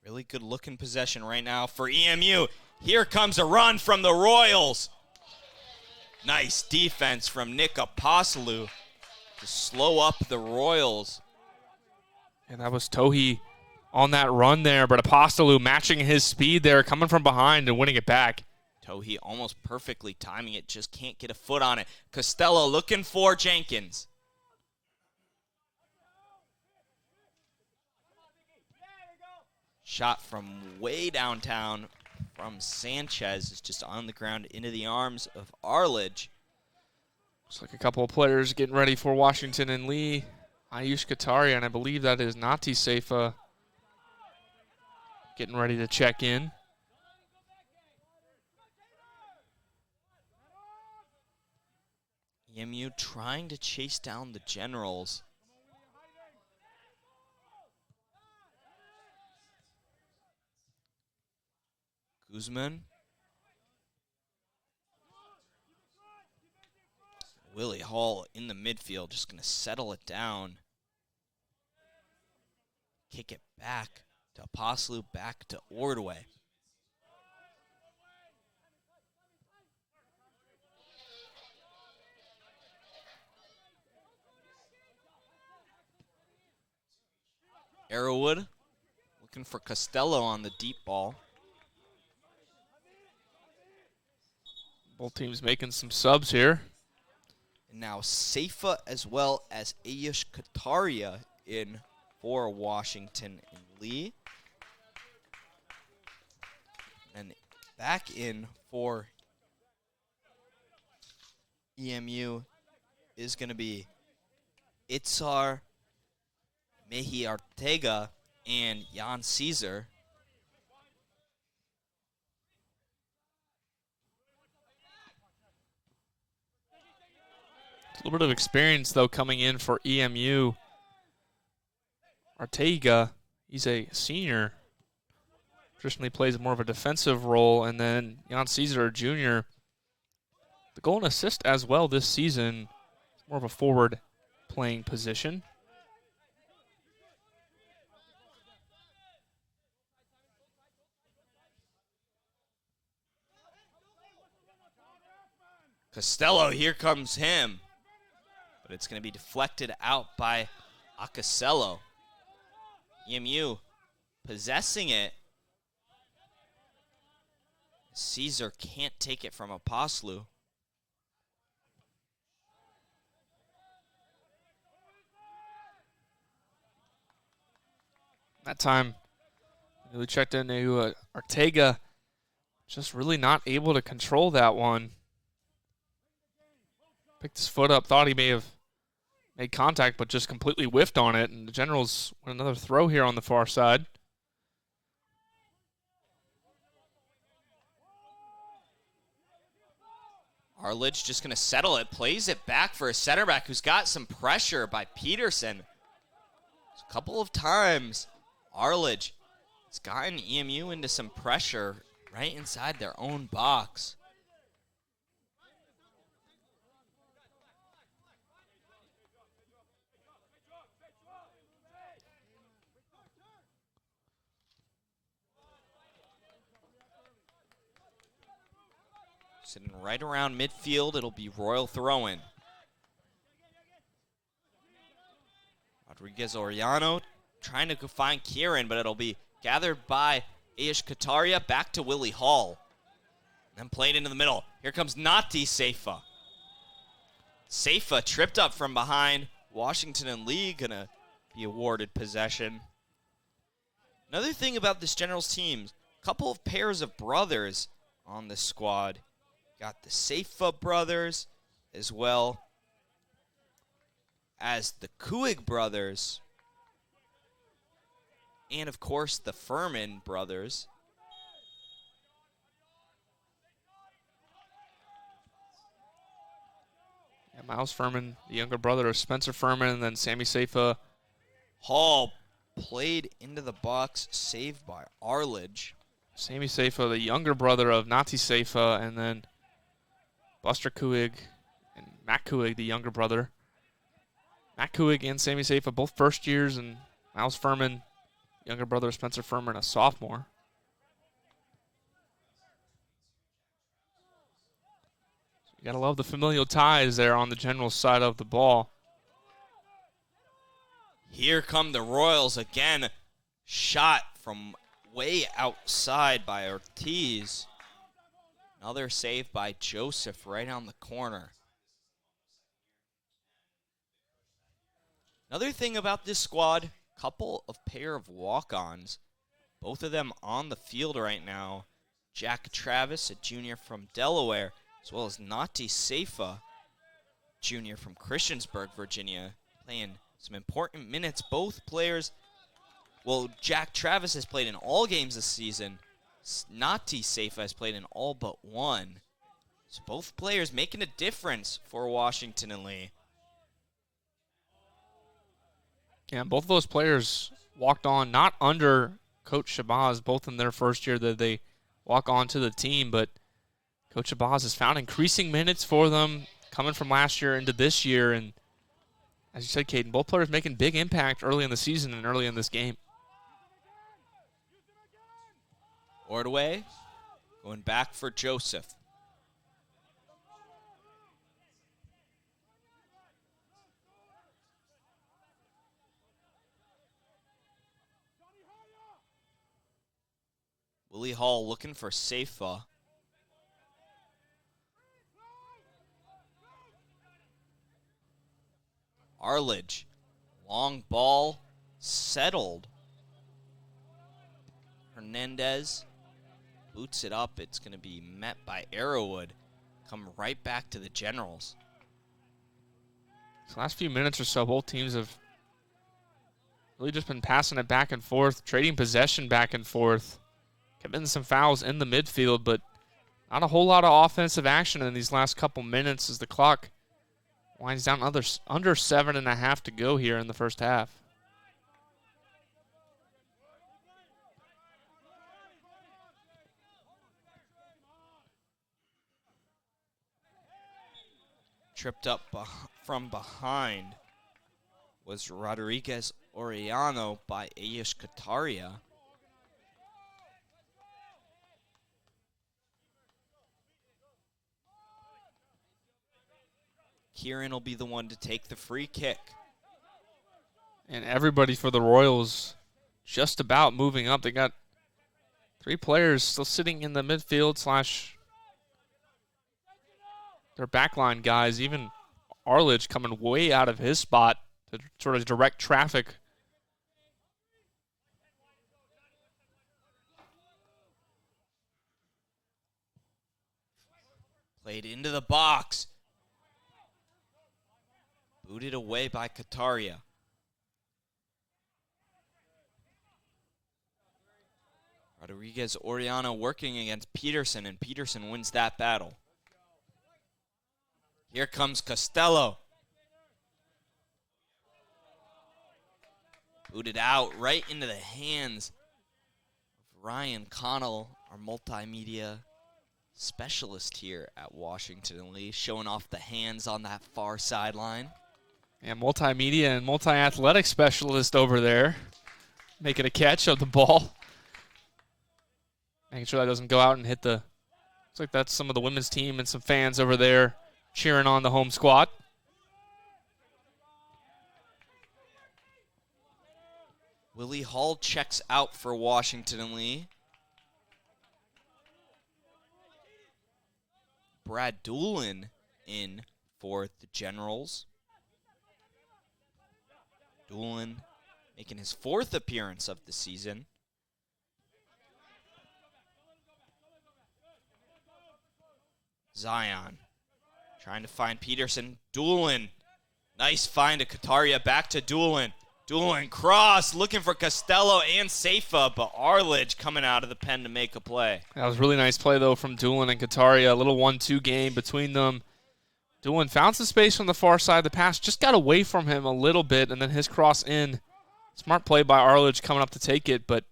Really good looking possession right now for EMU. Here comes a run from the Royals. Nice defense from Nick Apostolou to slow up the Royals. And that was Tohi on that run there, but Apostolou matching his speed there, coming from behind and winning it back. Tohi almost perfectly timing it, just can't get a foot on it. Costello looking for Jenkins. Shot from way downtown from Sanchez is just on the ground into the arms of Arledge. Looks like a couple of players getting ready for Washington and Lee. Ayush Kataria, and I believe that is Nati Seifa getting ready to check in. EMU trying to chase down the Generals. Guzman. Willie Hall in the midfield, just going to settle it down. Kick it back to Apostolou, back to Ordway. Arrowwood looking for Costello on the deep ball. Both teams making some subs here. And now Seifa as well as Ayush Kataria in for Washington and Lee. And back in for EMU is going to be Itzar Mehi Ortega and Jan Caesar. A little bit of experience, though, coming in for EMU. Ortega, he's a senior. Traditionally plays more of a defensive role. And then Jan Caesar, a junior. The goal and assist as well this season. More of a forward playing position. Costello, here comes him. But it's going to be deflected out by Acasello. EMU possessing it. Caesar can't take it from Apostolou. That time, we checked into Ortega. Just really not able to control that one. Picked his foot up, thought he may have made contact, but just completely whiffed on it. And the Generals win another throw here on the far side. Arledge just going to settle it, plays it back for a center back who's got some pressure by Peterson. A couple of times, Arledge has gotten EMU into some pressure right inside their own box. Sitting right around midfield, it'll be Royal throw-in. Rodriguez Oriano trying to find Kieran, but it'll be gathered by Ayush Kataria, back to Willie Hall. Then played into the middle. Here comes Nati Seifa. Seifa tripped up from behind. Washington and Lee gonna be awarded possession. Another thing about this Generals team, a couple of pairs of brothers on this squad. Got the Seifa brothers as well as the Kuig brothers. And, of course, the Furman brothers. And Miles Furman, the younger brother of Spencer Furman, and then Sammy Seifa. Hall played into the box, saved by Arledge. Sammy Seifa, the younger brother of Nati Seifa, and then Buster Kuig and Matt Kuig, the younger brother. Matt Kuig and Sammy Seifa, both first years, and Miles Furman, younger brother of Spencer Furman, a sophomore. So you got to love the familial ties there on the Generals side of the ball. Here come the Royals again. Shot from way outside by Ortiz. Another save by Joseph right on the corner. Another thing about this squad, couple of pair of walk-ons. Both of them on the field right now. Jack Travis, a junior from Delaware, as well as Nati Seifa, junior from Christiansburg, Virginia, playing some important minutes. Both players, well, Jack Travis has played in all games this season. Nati Seifa has played in all but one. So both players making a difference for Washington and Lee. Yeah, both of those players walked on, not under Coach Shabazz, both in their first year that they walk on to the team, but Coach Shabazz has found increasing minutes for them coming from last year into this year. And as you said, Kaden, both players making big impact early in the season and early in this game. Ordway going back for Joseph. Willie Hall looking for Seifa. Arledge, long ball, settled. Hernandez boots it up. It's going to be met by Arrowwood. Come right back to the Generals. These last few minutes or so, both teams have really just been passing it back and forth, trading possession back and forth. Committing some fouls in the midfield, but not a whole lot of offensive action in these last couple minutes as the clock winds down under 7.5 to go here in the first half. Tripped up from behind was Rodriguez Oriano by Ayush Kataria. Kieran will be the one to take the free kick. And everybody for the Royals just about moving up. They got 3 players still sitting in the midfield / their backline guys. Even Arledge coming way out of his spot to sort of direct traffic. Played into the box. Booted away by Kataria. Rodriguez Oriano working against Peterson, and Peterson wins that battle. Here comes Costello. Booted out right into the hands of Ryan Connell, our multimedia specialist here at Washington and Lee, showing off the hands on that far sideline. And multimedia and multi-athletic specialist over there making a catch of the ball. Making sure that doesn't go out and hit the... Looks like that's some of the women's team and some fans over there cheering on the home squad. Willie Hall checks out for Washington and Lee. Brad Doolin in for the Generals. Doolin making his 4th appearance of the season. Zion trying to find Peterson. Doolin, nice find to Kataria, back to Doolin. Doolin cross, looking for Costello and Seifa, but Arledge coming out of the pen to make a play. That was a really nice play, though, from Doolin and Kataria. A little 1-2 game between them. Doolin found some space from the far side. The pass just got away from him a little bit, and then his cross in. Smart play by Arledge coming up to take it, but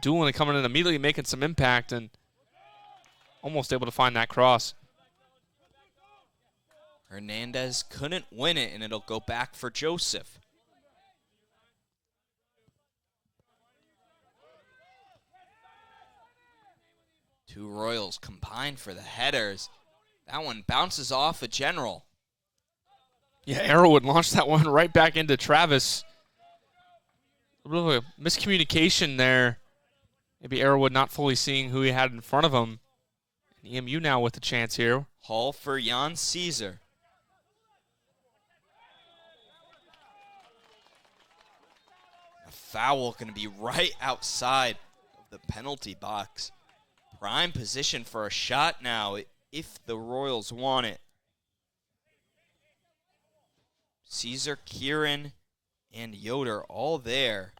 Doolin coming in immediately making some impact and almost able to find that cross. Hernandez couldn't win it, and it'll go back for Joseph. Two Royals combined for the headers. That one bounces off a General. Yeah, Arrowwood launched that one right back into Travis. A little bit of a miscommunication there. Maybe Arrowwood not fully seeing who he had in front of him. And EMU now with the chance here. Hall for Jan Caesar. A foul going to be right outside of the penalty box. Prime position for a shot now if the Royals want it. Caesar, Kieran, and Yoder all there.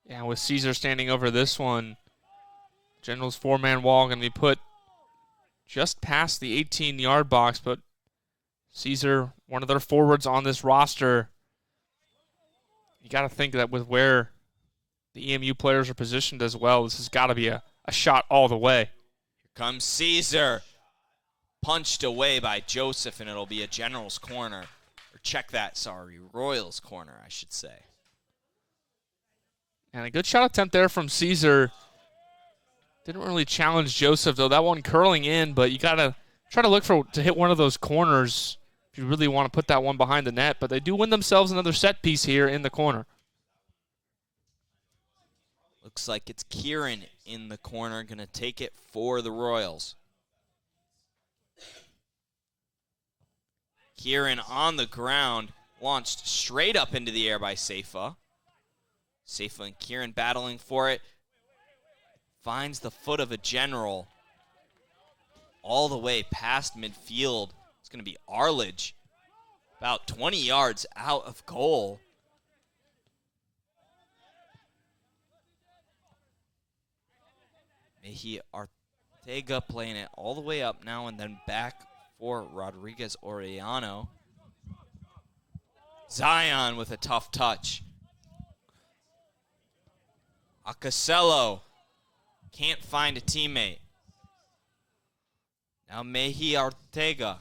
Yeah, with Caesar standing over this one, General's four-man wall going to be put just past the 18-yard box, but Caesar, one of their forwards on this roster, you got to think that with where the EMU players are positioned as well, this has got to be a shot all the way. Here comes Caesar. Punched away by Joseph, and it'll be a General's corner. Or check that, sorry, Royals corner, I should say. And a good shot attempt there from Caesar. Didn't really challenge Joseph, though. That one curling in, but you got to try to look to hit one of those corners if you really want to put that one behind the net. But they do win themselves another set piece here in the corner. Looks like it's Kieran in the corner, going to take it for the Royals. Kieran on the ground, launched straight up into the air by Seifa. Seifa and Kieran battling for it. Finds the foot of a General all the way past midfield. It's going to be Arledge, about 20 yards out of goal. Meji Ortega playing it all the way up now and then back for Rodriguez Orellano. Zion with a tough touch. Acasello can't find a teammate. Now Meji Ortega.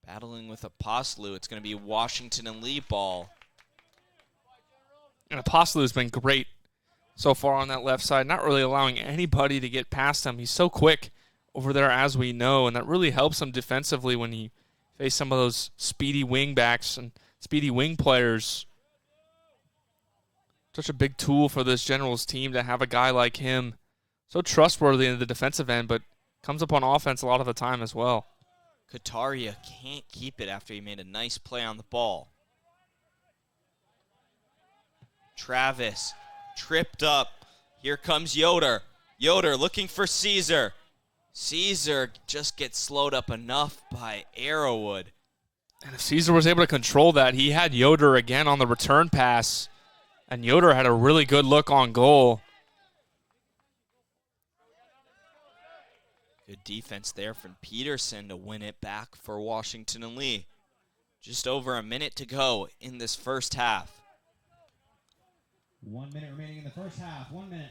Battling with Apostolu. It's going to be Washington and Lee ball. And Apostolu's been great so far on that left side, not really allowing anybody to get past him. He's so quick over there, as we know, and that really helps him defensively when he faces some of those speedy wing backs and speedy wing players. Such a big tool for this Generals team to have a guy like him. So trustworthy in the defensive end, but comes up on offense a lot of the time as well. Kataria can't keep it after he made a nice play on the ball. Travis tripped up. Here comes Yoder. Yoder looking for Caesar. Caesar just gets slowed up enough by Arrowwood. And if Caesar was able to control that, he had Yoder again on the return pass. And Yoder had a really good look on goal. Good defense there from Peterson to win it back for Washington and Lee. Just over a minute to go in this first half. 1 minute remaining in the first half. 1 minute.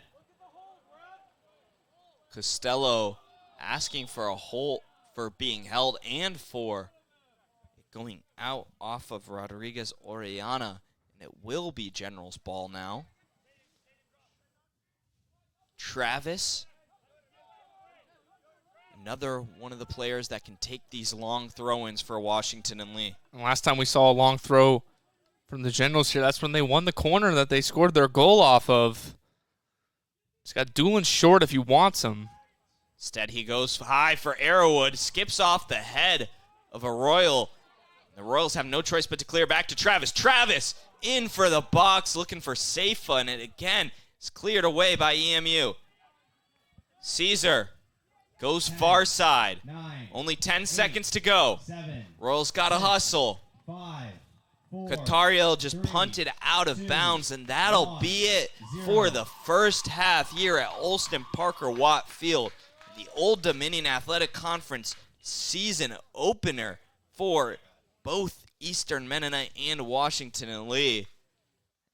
Costello asking for a hold for being held and for it going out off of Rodriguez Orellana. And it will be General's ball now. Travis. Another one of the players that can take these long throw-ins for Washington and Lee. And last time we saw a long throw from the Generals here, that's when they won the corner that they scored their goal off of. He's got Doolin short if he wants him. Instead, he goes high for Arrowwood, skips off the head of a Royal. The Royals have no choice but to clear back to Travis. Travis in for the box, looking for Seifa, and it again is cleared away by EMU. Caesar goes 10, far side. 9, Only 10 8, seconds to go. 7, Royals got to hustle. 5, Catariel just punted out of bounds, and that'll be it for the first half here at Alston Parker Watt Field. The Old Dominion Athletic Conference season opener for both Eastern Mennonite and Washington and Lee.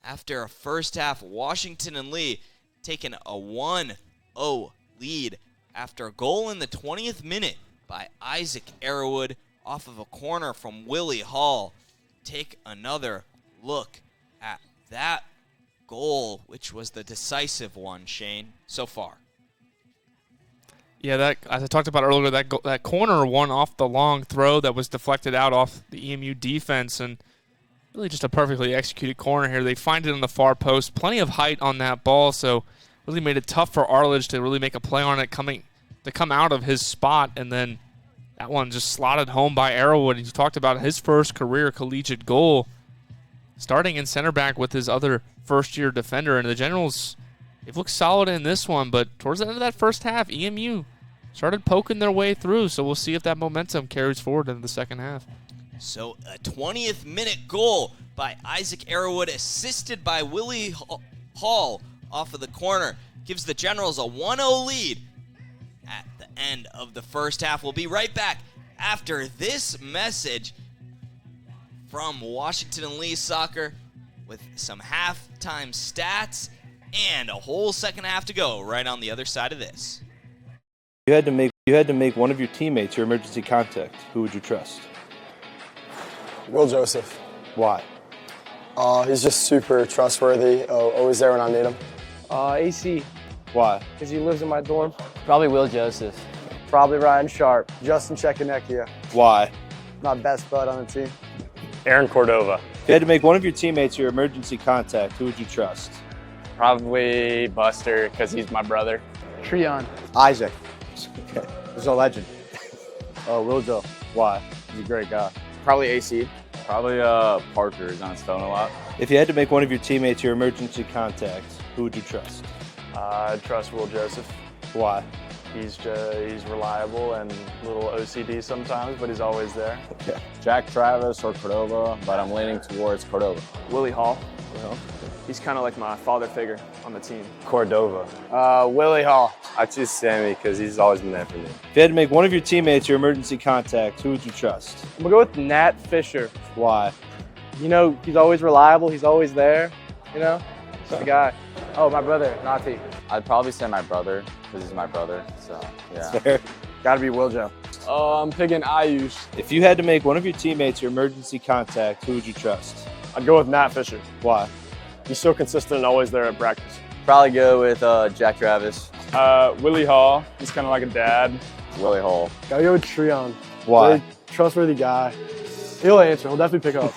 After a first half, Washington and Lee taking a 1-0 lead after a goal in the 20th minute by Isaac Arrowwood off of a corner from Willie Hall. Take another look at that goal, which was the decisive one, Shane, so far. Yeah, that, as I talked about earlier, that corner one off the long throw that was deflected out off the EMU defense, and really just a perfectly executed corner here. They find it on the far post. Plenty of height on that ball, so really made it tough for Arledge to really make a play on it to come out of his spot, and then that one just slotted home by Arrowwood. He talked about his first career collegiate goal, starting in center back with his other first-year defender. And the Generals, they've looked solid in this one, but towards the end of that first half, EMU started poking their way through, so we'll see if that momentum carries forward into the second half. So a 20th minute goal by Isaac Arrowwood, assisted by Willie Hall off of the corner, gives the Generals a 1-0 lead at the end of the first half. We'll be right back after this message from Washington and Lee Soccer with some halftime stats and a whole second half to go right on the other side of this. You had to make one of your teammates your emergency contact. Who would you trust? Will Joseph. Why? He's just super trustworthy, always there when I need him. AC, Why? because he lives in my dorm. Probably Will Joseph. Probably Ryan Sharp. Justin Chekonecchia, Why? my best bud on the team. Aaron Cordova. If you had to make one of your teammates your emergency contact, who would you trust? Probably Buster, because he's my brother. Treon. Isaac, Okay. he's a legend. Will Joe, Why? he's a great guy. Probably AC. Probably Parker, he's on his phone a lot. If you had to make one of your teammates your emergency contact, who would you trust? I trust Will Joseph. Why? He's reliable and a little OCD sometimes, but he's always there. Okay. Jack Travis or Cordova, but I'm leaning towards Cordova. Willie Hall. Well, He's kind of like my father figure on the team. Cordova. Willie Hall. I choose Sammy because he's always been there for me. if you had to make one of your teammates your emergency contact, who would you trust? I'm going to go with Nat Fisher. Why? You know, he's always reliable. He's always there. You know, he's the guy. Oh, my brother, Nati. I'd probably say my brother because he's my brother. So yeah. Fair. Gotta be Will Joe. I'm picking Ayush. If you had to make one of your teammates your emergency contact, who would you trust? I'd go with Nat Fisher. Why? He's so consistent and always there at practice. Probably go with Jack Travis. Willie Hall. He's kind of like a dad. Willie Hall. Gotta go with Treon. Why? Very trustworthy guy. He'll answer. He'll definitely pick up.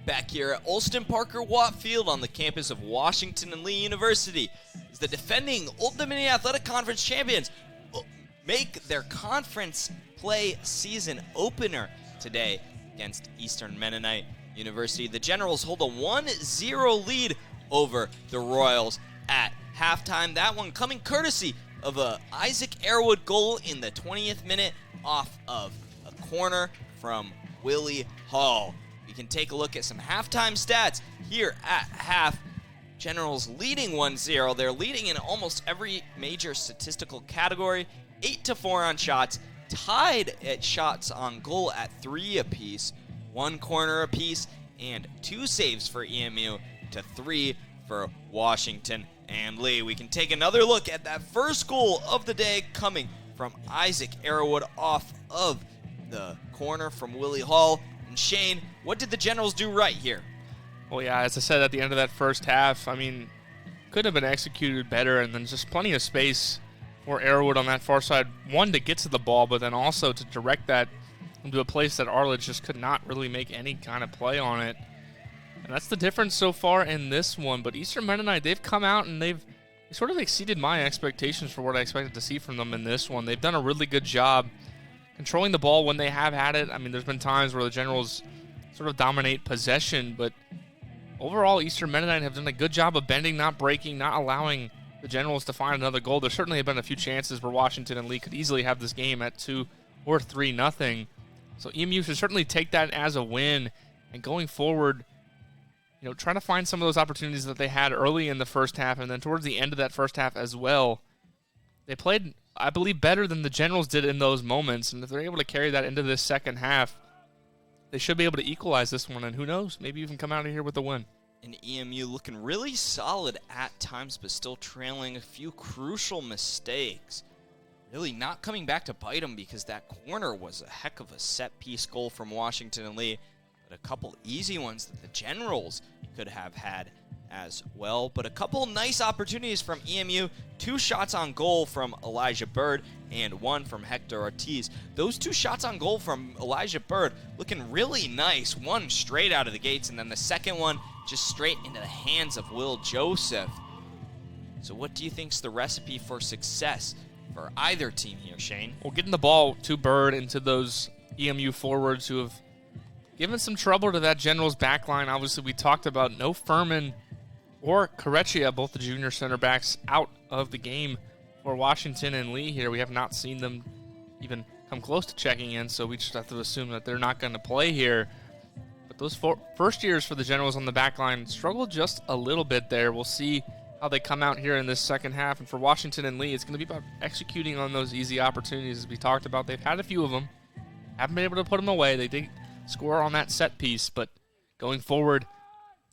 back here at Alston Parker Watt Field on the campus of Washington and Lee University as the defending Old Dominion Athletic Conference champions make their conference play season opener today against Eastern Mennonite University. The Generals hold a 1-0 lead over the Royals at halftime. That one coming courtesy of a Isaac Airwood goal in the 20th minute off of a corner from Willie Hall. We can take a look at some halftime stats here at half. Generals leading 1-0. They're leading in almost every major statistical category. 8-4 on shots, tied at shots on goal at 3 apiece, 1 corner apiece, and 2 saves for EMU to 3 for Washington and Lee. We can take another look at that first goal of the day coming from Isaac Airwood off of the corner from Willie Hall. And Shane, what did the Generals do right here? Well, yeah, as I said at the end of that first half, I mean, could have been executed better, and then just plenty of space for Airwood on that far side. One, to get to the ball, but then also to direct that into a place that Arledge just could not really make any kind of play on it. And that's the difference so far in this one. But Eastern Mennonite, they've come out and they've sort of exceeded my expectations for what I expected to see from them in this one. They've done a really good job controlling the ball when they have had it. I mean, there's been times where the Generals sort of dominate possession, but overall, Eastern Mennonite have done a good job of bending, not breaking, not allowing the Generals to find another goal. There certainly have been a few chances where Washington and Lee could easily have this game at 2 or 3-0. So EMU should certainly take that as a win. And going forward, you know, trying to find some of those opportunities that they had early in the first half and then towards the end of that first half as well. They played, I believe, better than the Generals did in those moments. And if they're able to carry that into this second half, they should be able to equalize this one. And who knows, maybe even come out of here with a win. And EMU looking really solid at times, but still trailing a few crucial mistakes. Really not coming back to bite them because that corner was a heck of a set-piece goal from Washington and Lee. But a couple easy ones that the Generals could have had as well. But a couple nice opportunities from EMU. 2 shots on goal from Elijah Bird and 1 from Hector Ortiz. Those 2 shots on goal from Elijah Bird looking really nice. One straight out of the gates, and then the second one just straight into the hands of Will Joseph. So what do you think's the recipe for success for either team here, Shane? Well, getting the ball to Bird into those EMU forwards who have given some trouble to that Generals backline. Obviously, we talked about no Furman or Correcchia, both the junior center backs, out of the game for Washington and Lee here. We have not seen them even come close to checking in, so we just have to assume that they're not going to play here. But those first years for the Generals on the back line struggled just a little bit there. We'll see how they come out here in this second half. And for Washington and Lee, it's going to be about executing on those easy opportunities as we talked about. They've had a few of them. Haven't been able to put them away. They did score on that set piece, but going forward,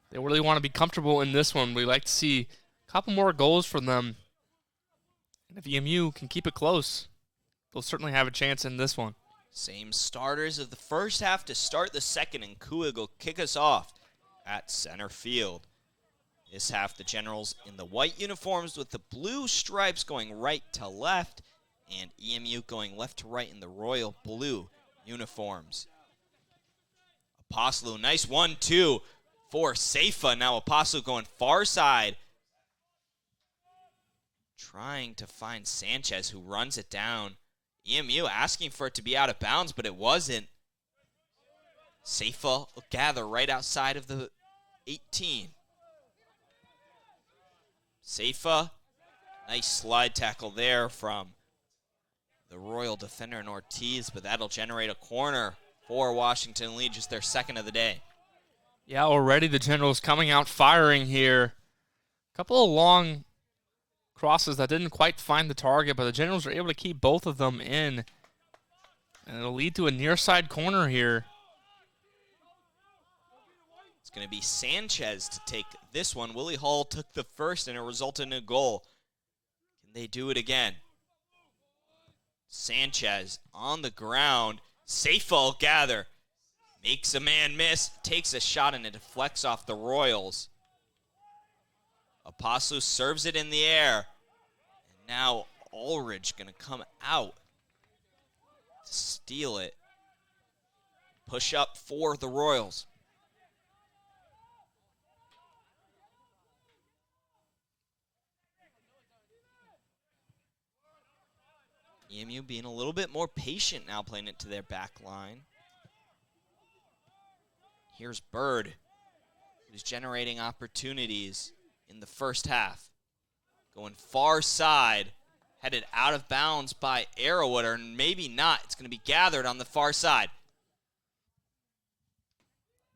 they really want to be comfortable in this one. We like to see a couple more goals from them. And if EMU can keep it close, they'll certainly have a chance in this one. Same starters of the first half to start the second, and Kuig will kick us off at center field. This half, the Generals in the white uniforms with the blue stripes going right to left, and EMU going left to right in the royal blue uniforms. Apostolou, nice 1-2 for Seifa. Now Apostolou going far side, trying to find Sanchez, who runs it down. EMU asking for it to be out of bounds, but it wasn't. Seifa will gather right outside of the 18. Seifa, nice slide tackle there from the Royal defender in Ortiz, but that'll generate a corner for Washington Lee, just their second of the day. Yeah, already the Generals coming out firing here. A couple of long crosses that didn't quite find the target, but the Generals are able to keep both of them in. And it'll lead to a near side corner here. It's going to be Sanchez to take this one. Willie Hall took the first, and it resulted in a goal. Can they do it again? Sanchez on the ground. Seifa will gather. Makes a man miss. Takes a shot, and it deflects off the Royals. Apostolou serves it in the air. And now Ulrich going to come out to steal it. Push up for the Royals. EMU being a little bit more patient now, playing it to their back line. Here's Bird, who's generating opportunities in the first half. Going far side, headed out of bounds by Arrowwood, or maybe not. It's going to be gathered on the far side.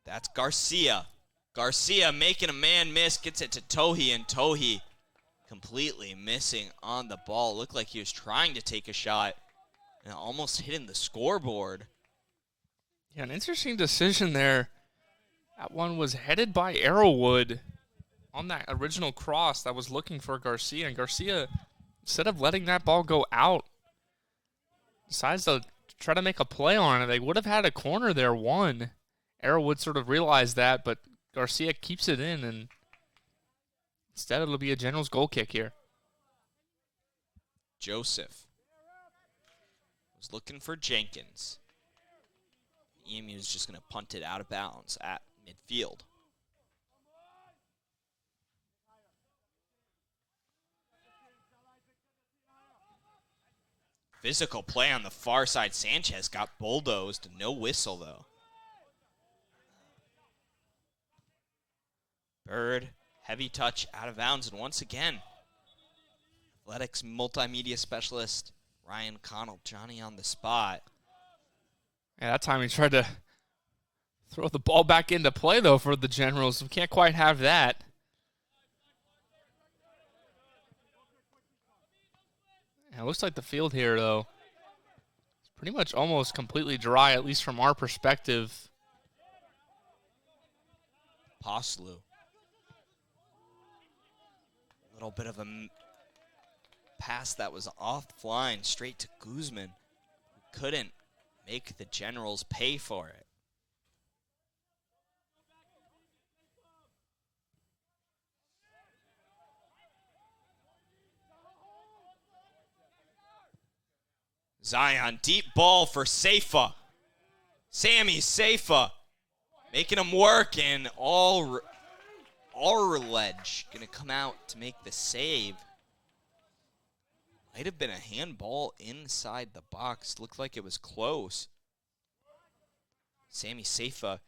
That's Garcia. Garcia making a man miss, gets it to Tohi, and Tohi completely missing on the ball. Looked like he was trying to take a shot and almost hitting the scoreboard. Yeah, an interesting decision there. That one was headed by Arrowwood on that original cross that was looking for Garcia. And Garcia, instead of letting that ball go out, decides to try to make a play on it. They would have had a corner there, one. Arrowwood sort of realized that, but Garcia keeps it in, and instead it'll be a Generals goal kick here. Joseph was looking for Jenkins. EMU is just going to punt it out of bounds at midfield. Physical play on the far side. Sanchez got bulldozed. No whistle, though. Bird, heavy touch out of bounds. And once again, athletics multimedia specialist Ryan Connell, Johnny on the spot. Yeah, that time he tried to throw the ball back into play, though, for the Generals. We can't quite have that. Yeah, it looks like the field here, though, it's pretty much almost completely dry, at least from our perspective. Poslu. A little bit of a pass that was offline straight to Guzman, who couldn't make the Generals pay for it. Zion, deep ball for Seifa. Sammy Seifa making him work, and Arledge going to come out to make the save. Might have been a handball inside the box. Looked like it was close. Sammy Seifa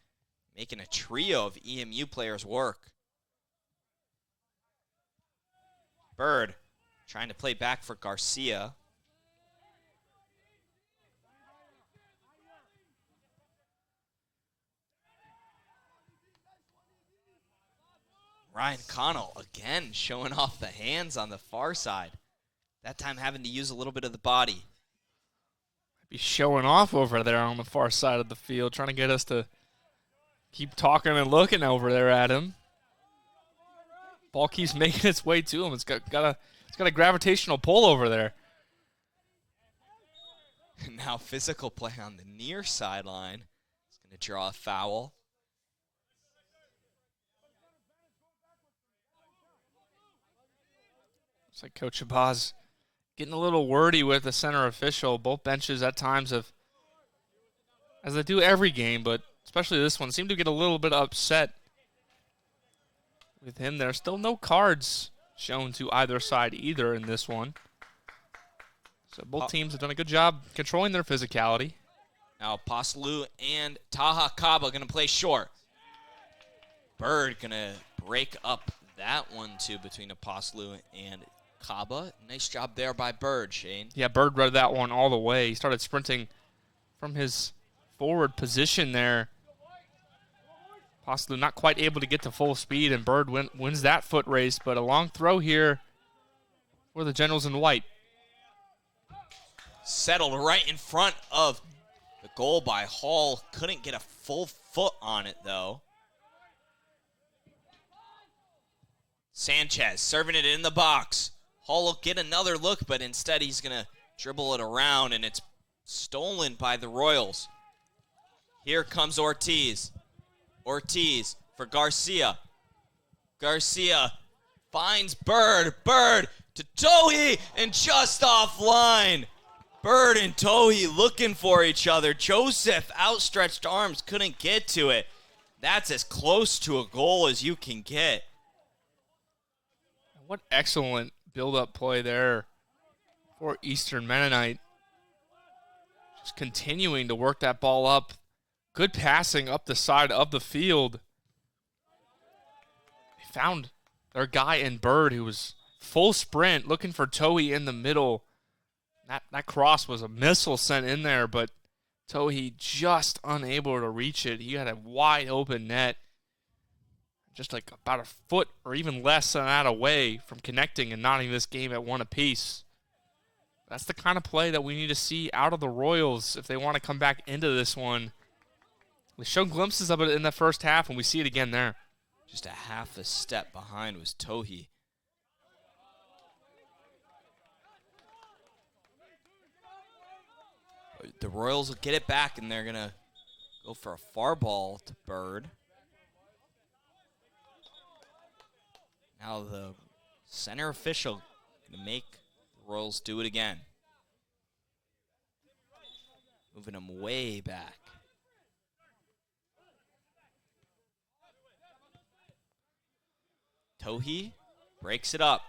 making a trio of EMU players work. Bird trying to play back for Garcia. Ryan Connell again showing off the hands on the far side. That time having to use a little bit of the body. Be showing off over there on the far side of the field, trying to get us to keep talking and looking over there at him. Ball keeps making its way to him. It's got a gravitational pull over there. Now physical play on the near sideline. It's going to draw a foul. Looks like Coach Shabazz getting a little wordy with the center official. Both benches at times have, as they do every game, but especially this one, seem to get a little bit upset with him. There's still no cards shown to either side either in this one. So both teams have done a good job controlling their physicality. Now Poslu and Taha Kaba going to play short. Bird going to break up that one too between Poslu and Kaba. Nice job there by Bird, Shane. Yeah, Bird read that one all the way. He started sprinting from his forward position there. Possibly not quite able to get to full speed, and Bird wins that foot race, but a long throw here for the Generals in white. Settled right in front of the goal by Hall. Couldn't get a full foot on it, though. Sanchez serving it in the box. Hall will get another look, but instead he's going to dribble it around, and it's stolen by the Royals. Here comes Ortiz. Ortiz for Garcia. Garcia finds Bird. Bird to Tohi, and just offline. Bird and Tohi looking for each other. Joseph, outstretched arms, couldn't get to it. That's as close to a goal as you can get. What excellent build-up play there for Eastern Mennonite. just continuing to work that ball up. Good passing up the side of the field. They found their guy in Bird, who was full sprint, looking for Tohi in the middle. That cross was a missile sent in there, but Tohi just unable to reach it. He had a wide open net, just like about a foot or even less than that away from connecting and knotting this game at one apiece. That's the kind of play that we need to see out of the Royals if they want to come back into this one. We showed glimpses of it in the first half, and we see it again there. Just a half a step behind was Tohi. The Royals will get it back, and they're going to go for a far ball to Bird. Now the center official going to make the Royals do it again. Moving them way back. Tohi breaks it up.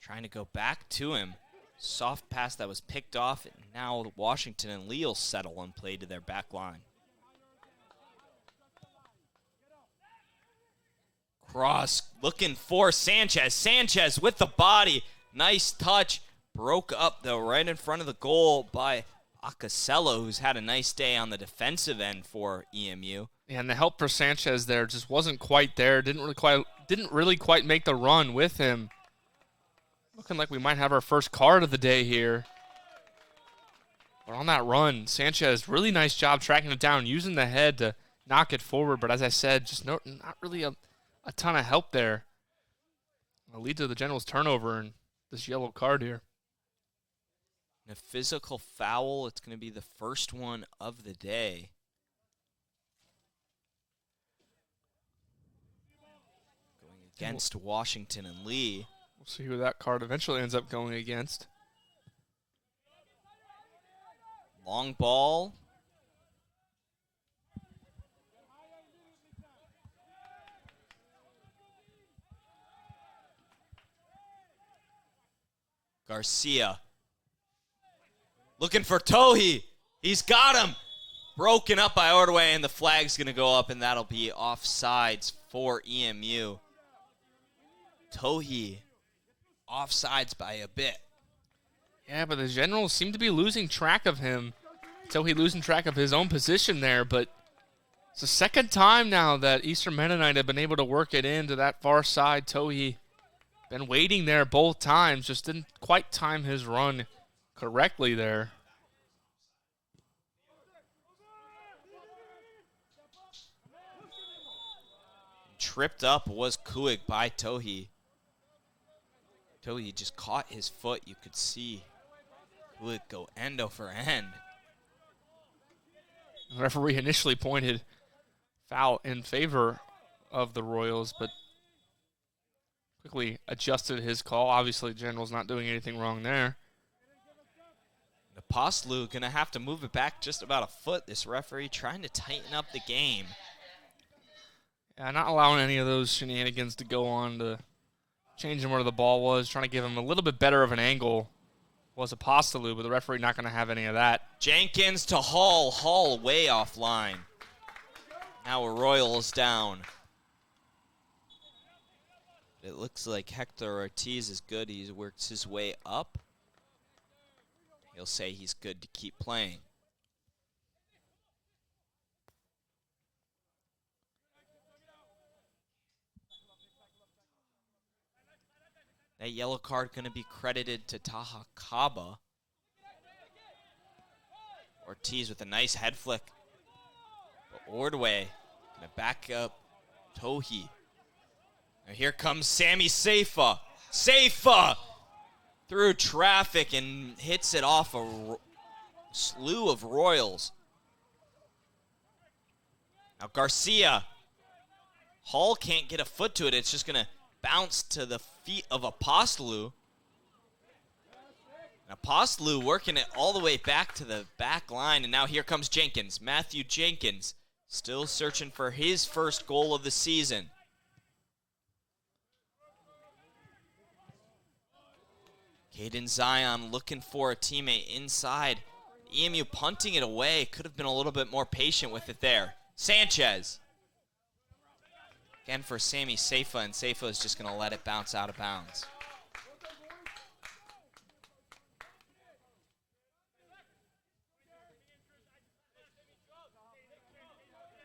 Trying to go back to him. Soft pass that was picked off, and now Washington and Lee will settle and play to their back line. Cross looking for Sanchez. Sanchez with the body. Nice touch. Broke up, though, right in front of the goal by Acasello, who's had a nice day on the defensive end for EMU. Yeah, and the help for Sanchez there just wasn't quite there. Didn't really quite make the run with him. Looking like we might have our first card of the day here. But on that run, Sanchez, really nice job tracking it down, using the head to knock it forward. But as I said, just not really a ton of help there. It'll lead to the Generals' turnover and this yellow card here. A physical foul. It's going to be the first one of the day. Going against Washington and Lee. We'll see who that card eventually ends up going against. Long ball. Garcia. Looking for Tohi. He's got him. Broken up by Ordway, and the flag's going to go up, and that'll be offsides for EMU. Tohi offsides by a bit. Yeah, but the Generals seem to be losing track of him. Tohi losing track of his own position there, but it's the second time now that Eastern Mennonite have been able to work it into that far side. Tohi been waiting there both times, just didn't quite time his run correctly there. Tripped up was Kuig by Tohi. Tohi just caught his foot. You could see Kuig go end over end. The referee initially pointed foul in favor of the Royals, but quickly adjusted his call. Obviously, General's not doing anything wrong there. Apostolu going to have to move it back just about a foot. This referee trying to tighten up the game. Yeah, not allowing any of those shenanigans to go on to change him where the ball was, trying to give him a little bit better of an angle was Apostolu, but the referee not going to have any of that. Jenkins to Hall. Hall way offline. Now a Royals down. It looks like Hector Ortiz is good. He works his way up. He'll say he's good to keep playing. That yellow card going to be credited to Taha Kaba. Ortiz with a nice head flick. But Ordway going to back up Tohi. Now here comes Sammy Seifa. Seifa through traffic and hits it off a slew of Royals. Now Garcia. Hall can't get a foot to it. It's just going to bounce to the feet of Apostolu. Apostolu working it all the way back to the back line. And now here comes Jenkins. Matthew Jenkins still searching for his first goal of the season. Kaden Zion looking for a teammate inside. EMU punting it away. Could have been a little bit more patient with it there. Sanchez. Again for Sammy Seifa, and Seifa is just going to let it bounce out of bounds.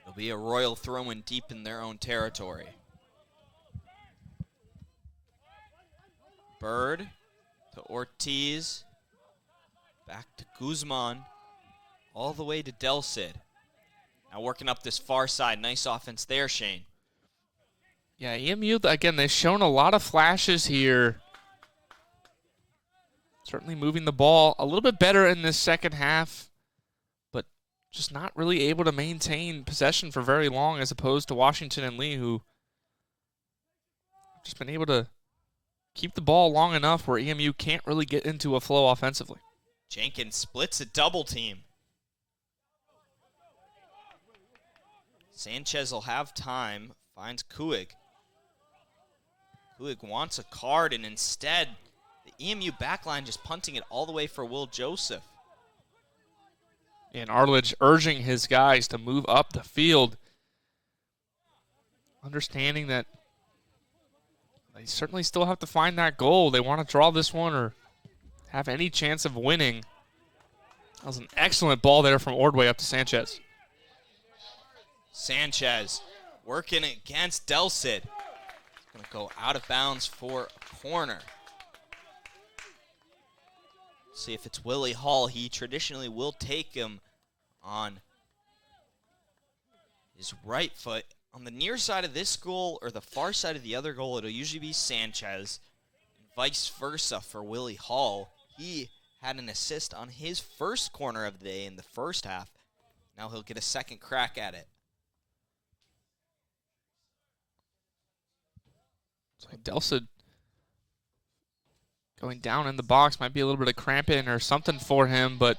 It'll be a Royal throw-in deep in their own territory. Bird to Ortiz. Back to Guzman. All the way to Del Cid. Now working up this far side. Nice offense there, Shane. Yeah, EMU, again, they've shown a lot of flashes here. Certainly moving the ball a little bit better in this second half, but just not really able to maintain possession for very long as opposed to Washington and Lee, who have just been able to keep the ball long enough where EMU can't really get into a flow offensively. Jenkins splits a double team. Sanchez will have time, finds Kuig. Kuig wants a card, and instead, the EMU backline just punting it all the way for Will Joseph. And Arledge urging his guys to move up the field, understanding that they certainly still have to find that goal. They want to draw this one or have any chance of winning. That was an excellent ball there from Ordway up to Sanchez. Sanchez working against Del Cid. Going to go out of bounds for a corner. See if it's Willie Hall. He traditionally will take him on his right foot. On the near side of this goal or the far side of the other goal, it'll usually be Sanchez. And vice versa for Willie Hall. He had an assist on his first corner of the day in the first half. Now he'll get a second crack at it. So Del Cid going down in the box might be a little bit of cramping or something for him, but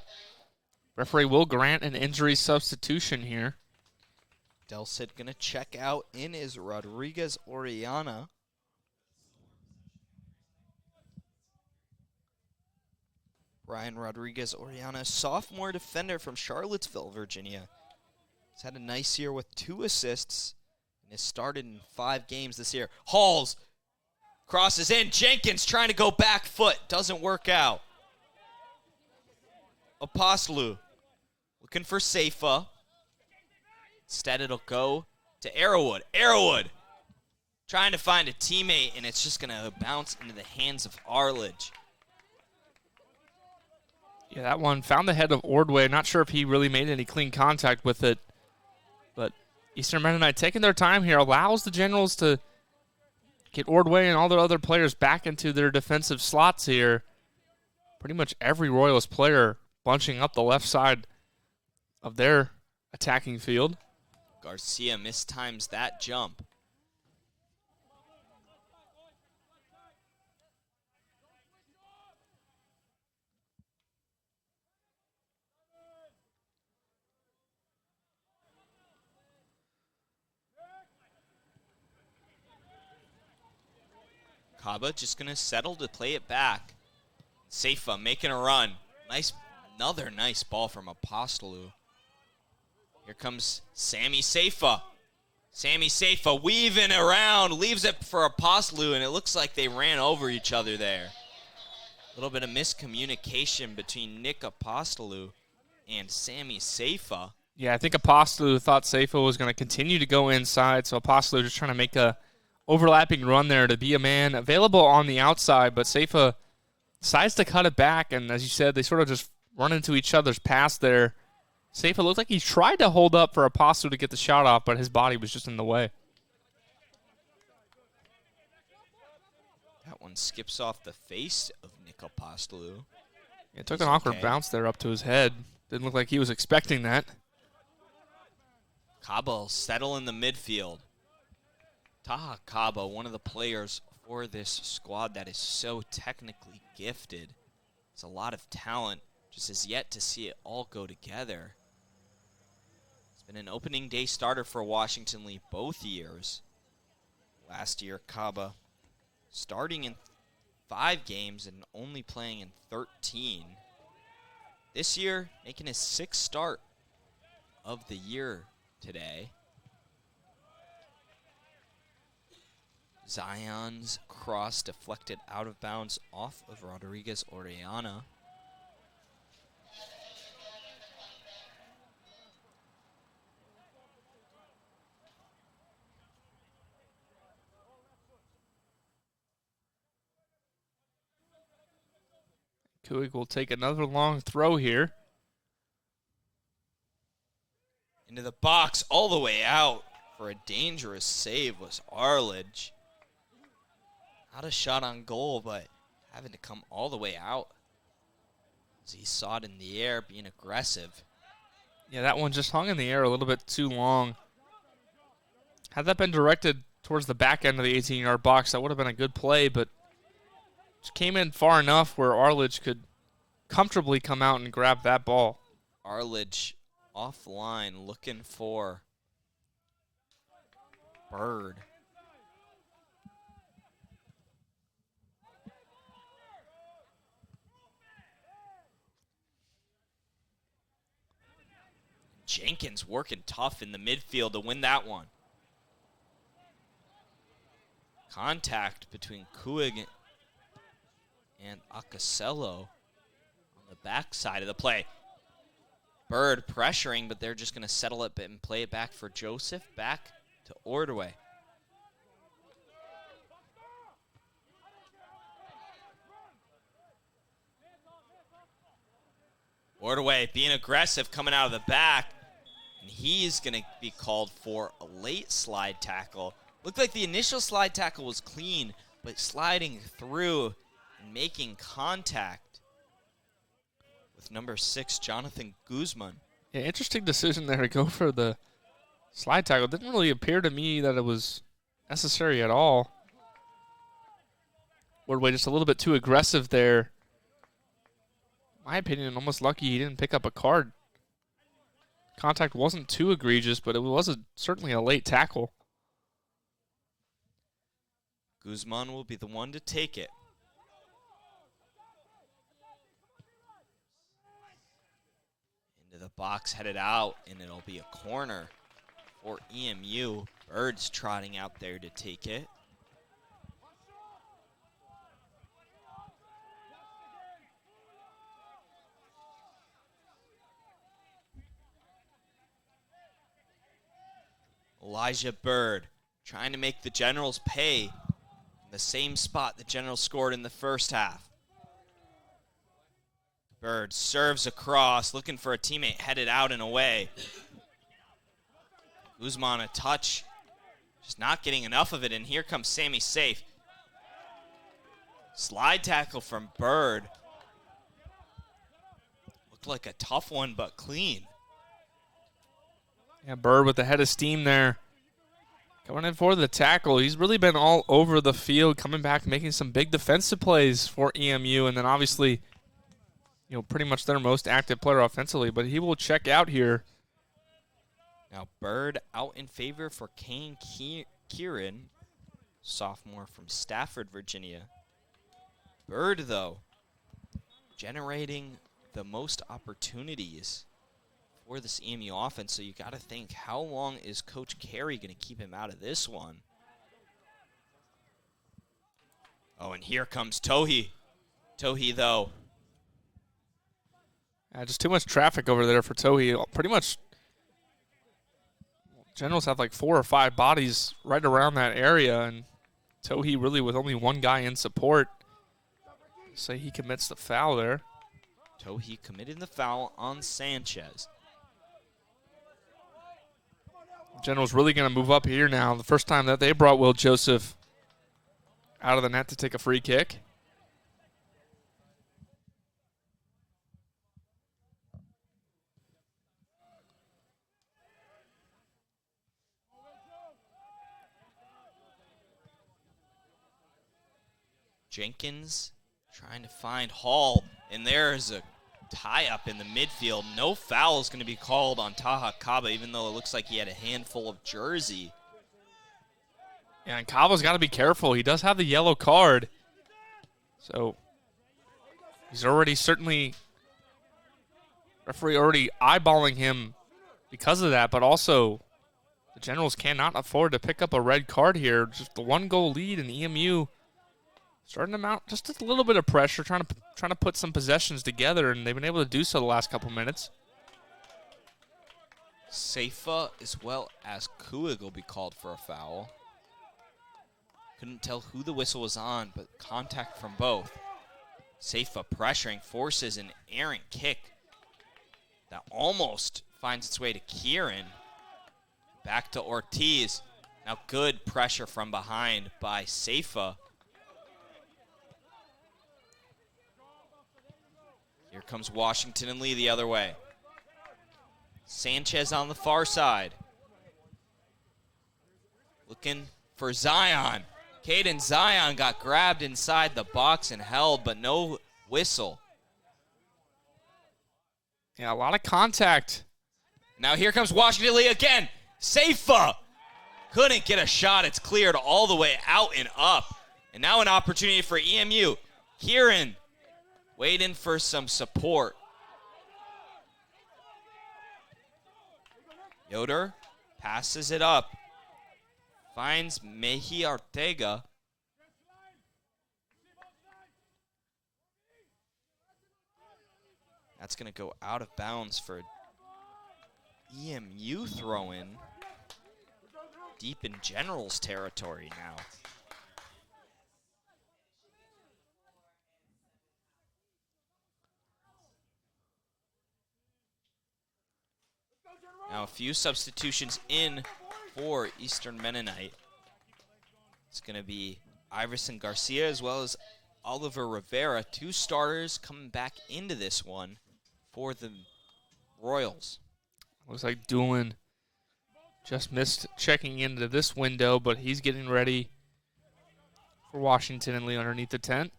referee will grant an injury substitution here. Del Cid going to check out in is Rodriguez Oriana. Brian Rodriguez Oriana, sophomore defender from Charlottesville, Virginia. He's had a nice year with 2 assists and has started in 5 games this year. Halls crosses in. Jenkins trying to go back foot. Doesn't work out. Apostolou looking for Seifa. Instead, it'll go to Arrowwood. Arrowwood trying to find a teammate, and it's just going to bounce into the hands of Arledge. Yeah, that one found the head of Ordway. Not sure if he really made any clean contact with it. But Eastern Mennonite taking their time here allows the Generals to get Ordway and all their other players back into their defensive slots here. Pretty much every Royals player bunching up the left side of their attacking field. Garcia mistimes that jump. Kaba just going to settle to play it back. Seifa making a run. Another nice ball from Apostolou. Here comes Sammy Seifa. Sammy Seifa weaving around, leaves it for Apostolou, and it looks like they ran over each other there. A little bit of miscommunication between Nick Apostolou and Sammy Seifa. Yeah, I think Apostolou thought Seifa was going to continue to go inside, so Apostolou just trying to make a overlapping run there to be a man available on the outside, but Seifa decides to cut it back, and as you said, they sort of just run into each other's pass there. Seifa looked like he tried to hold up for Apostolou to get the shot off, but his body was just in the way. That one skips off the face of Nick Apostolou. It took an awkward bounce there up to his head. Didn't look like he was expecting that. Kaba will settle in the midfield. Taha Kaba, one of the players for this squad that is so technically gifted. It's a lot of talent, just has yet to see it all go together. It's been an opening day starter for Washington Lee both years. Last year, Kaba starting in 5 games and only playing in 13. This year, making his 6th start of the year today. Zion's cross deflected out of bounds off of Rodriguez Orellana. Kuig will take another long throw here. Into the box, all the way out for a dangerous save was Arledge. Not a shot on goal, but having to come all the way out as he saw it in the air, being aggressive. Yeah, that one just hung in the air a little bit too long. Had that been directed towards the back end of the 18-yard box, that would have been a good play, but just came in far enough where Arledge could comfortably come out and grab that ball. Arledge offline looking for Bird. Jenkins working tough in the midfield to win that one. Contact between Kuig and Acasello on the backside of the play. Bird pressuring, but they're just going to settle it and play it back for Joseph. Back to Ordway. Ordway being aggressive, coming out of the back. And he's going to be called for a late slide tackle. Looked like the initial slide tackle was clean, but sliding through and making contact with number 6, Jonathan Guzman. Yeah, interesting decision there to go for the slide tackle. Didn't really appear to me that it was necessary at all. Ordway just a little bit too aggressive there. In my opinion, almost lucky he didn't pick up a card. Contact wasn't too egregious, but it was certainly a late tackle. Guzman will be the one to take it. Into the box, headed out, and it'll be a corner for EMU. Bird's trotting out there to take it. Elijah Bird trying to make the Generals pay in the same spot the Generals scored in the first half. Bird serves across, looking for a teammate headed out and away. Guzman a touch, just not getting enough of it, and here comes Sammy Safe. Slide tackle from Bird. Looked like a tough one, but clean. Yeah, Bird with the head of steam there. Going in for the tackle. He's really been all over the field, coming back, making some big defensive plays for EMU, and then obviously, pretty much their most active player offensively, but he will check out here. Now Bird out in favor for Kane Kieran, sophomore from Stafford, Virginia. Bird, though, generating the most opportunities for this EMU offense, so you got to think, how long is Coach Carey going to keep him out of this one? Oh, and here comes Tohi. Tohi, though. Just too much traffic over there for Tohi. Pretty much, Generals have like 4 or 5 bodies right around that area, and Tohi really with only one guy in support. Say he commits the foul there. Tohi committed the foul on Sanchez. Generals really going to move up here now. The first time that they brought Will Joseph out of the net to take a free kick. Jenkins trying to find Hall, and there's a tie-up in the midfield. No foul is going to be called on Taha Kaba, even though it looks like he had a handful of jersey. Yeah, and Kaba's got to be careful. He does have the yellow card. So he's already referee already eyeballing him because of that, but also the Generals cannot afford to pick up a red card here. Just the 1-goal lead, and EMU starting to mount just a little bit of pressure, trying to put some possessions together, and they've been able to do so the last couple minutes. Seifa as well as Kuig will be called for a foul. Couldn't tell who the whistle was on, but contact from both. Seifa pressuring, forces an errant kick that almost finds its way to Kieran. Back to Ortiz. Now good pressure from behind by Seifa. Here comes Washington and Lee the other way. Sanchez on the far side. Looking for Zion. Kaden Zion got grabbed inside the box and held, but no whistle. Yeah, a lot of contact. Now here comes Washington Lee again. Seifa couldn't get a shot. It's cleared all the way out and up. And now an opportunity for EMU. Kieran waiting for some support. Yoder passes it up. Finds Meji Ortega. That's going to go out of bounds for EMU throw-in. Deep in Generals territory now. Now a few substitutions in for Eastern Mennonite. It's going to be Iverson Garcia as well as Oliver Rivera. Two starters coming back into this one for the Royals. Looks like Doolin just missed checking into this window, but he's getting ready for Washington and Lee underneath the tent.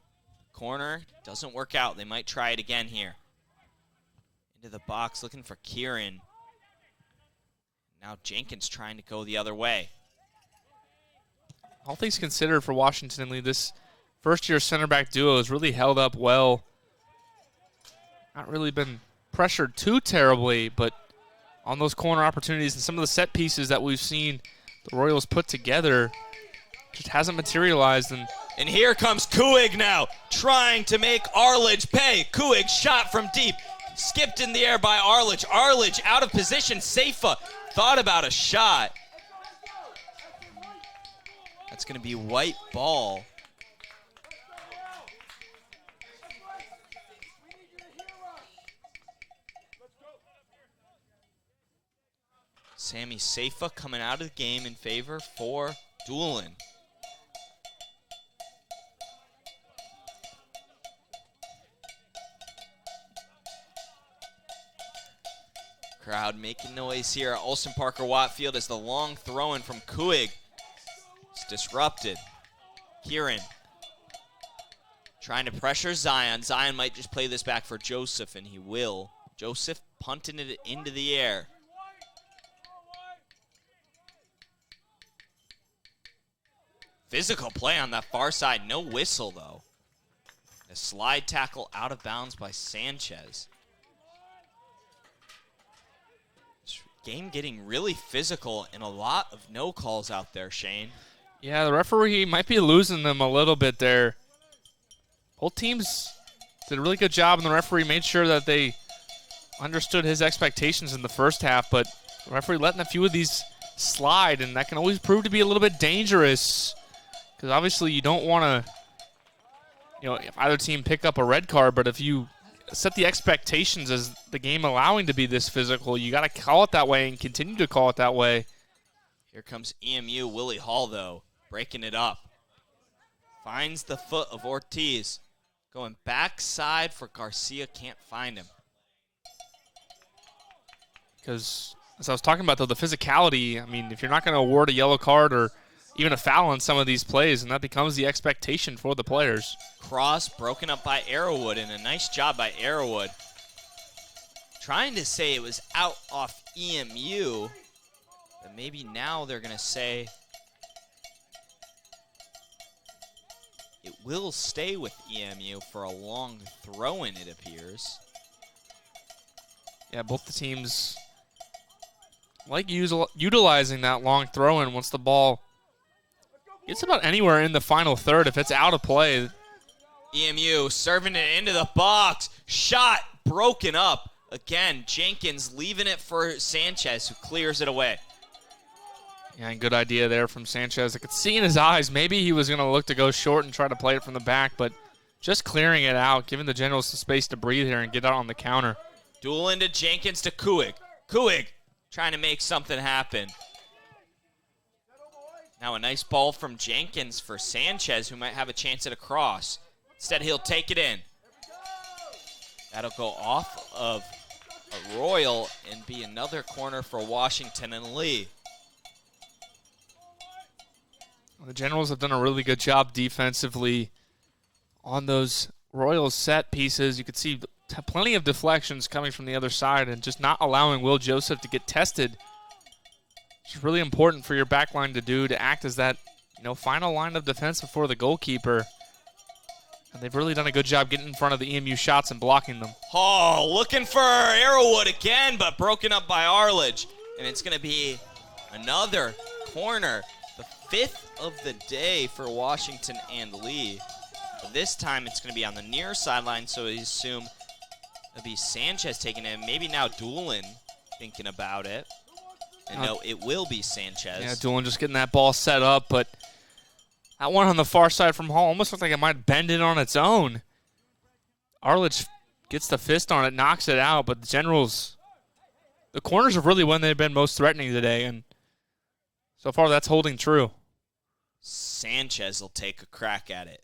Corner doesn't work out. They might try it again here. Into the box looking for Kieran. Now Jenkins trying to go the other way. All things considered for Washington and Lee, this first-year center back duo has really held up well. Not really been pressured too terribly, but on those corner opportunities and some of the set pieces that we've seen the Royals put together just hasn't materialized. And here comes Kuig now, trying to make Arledge pay. Kuig shot from deep, skipped in the air by Arledge. Arledge out of position. Seifa thought about a shot. That's going to be white ball. Sammy Seifa coming out of the game in favor for Doolin. Crowd making noise here at Alston Parker Watt Field as the long throw-in from Kuig. It's disrupted. Kieran trying to pressure Zion. Zion might just play this back for Joseph, and he will. Joseph punting it into the air. Physical play on that far side. No whistle, though. A slide tackle out of bounds by Sanchez. This game getting really physical and a lot of no calls out there, Shane. Yeah, the referee might be losing them a little bit there. Both teams did a really good job, and the referee made sure that they understood his expectations in the first half, but the referee letting a few of these slide, and that can always prove to be a little bit dangerous because obviously you don't want to, if either team pick up a red card, but if you set the expectations as the game allowing to be this physical, you got to call it that way and continue to call it that way. Here comes EMU. Willie Hall, though, breaking it up. Finds the foot of Ortiz. Going backside for Garcia. Can't find him. Because, as I was talking about, though, the physicality, I mean, if you're not going to award a yellow card or even a foul on some of these plays, and that becomes the expectation for the players. Cross broken up by Arrowwood, and a nice job by Arrowwood. Trying to say it was out off EMU, but maybe now they're going to say it will stay with EMU for a long throw-in, it appears. Yeah, both the teams like utilizing that long throw-in once the ball gets about anywhere in the final third. If it's out of play. EMU serving it into the box. Shot broken up. Again, Jenkins leaving it for Sanchez, who clears it away. Yeah, and good idea there from Sanchez. I could see in his eyes maybe he was going to look to go short and try to play it from the back, but just clearing it out, giving the Generals some space to breathe here and get out on the counter. Duel into Jenkins to Kuig. Kuig trying to make something happen. Now a nice ball from Jenkins for Sanchez, who might have a chance at a cross. Instead, he'll take it in. That'll go off of a Royal and be another corner for Washington and Lee. The Generals have done a really good job defensively on those Royals set pieces. You could see plenty of deflections coming from the other side and just not allowing Will Joseph to get tested. It's really important for your back line to do, to act as that, final line of defense before the goalkeeper. And they've really done a good job getting in front of the EMU shots and blocking them. Oh, looking for Arrowwood again, but broken up by Arledge. And it's going to be another corner, the 5th of the day for Washington and Lee. But this time it's going to be on the near sideline, so I assume it'll be Sanchez taking it. Maybe now Doolin thinking about it. And no, it will be Sanchez. Yeah, Doolin just getting that ball set up, but that one on the far side from Hall almost looked like it might bend it on its own. Arledge gets the fist on it, knocks it out, but the Generals, the corners are really when they've been most threatening today, and so far that's holding true. Sanchez will take a crack at it.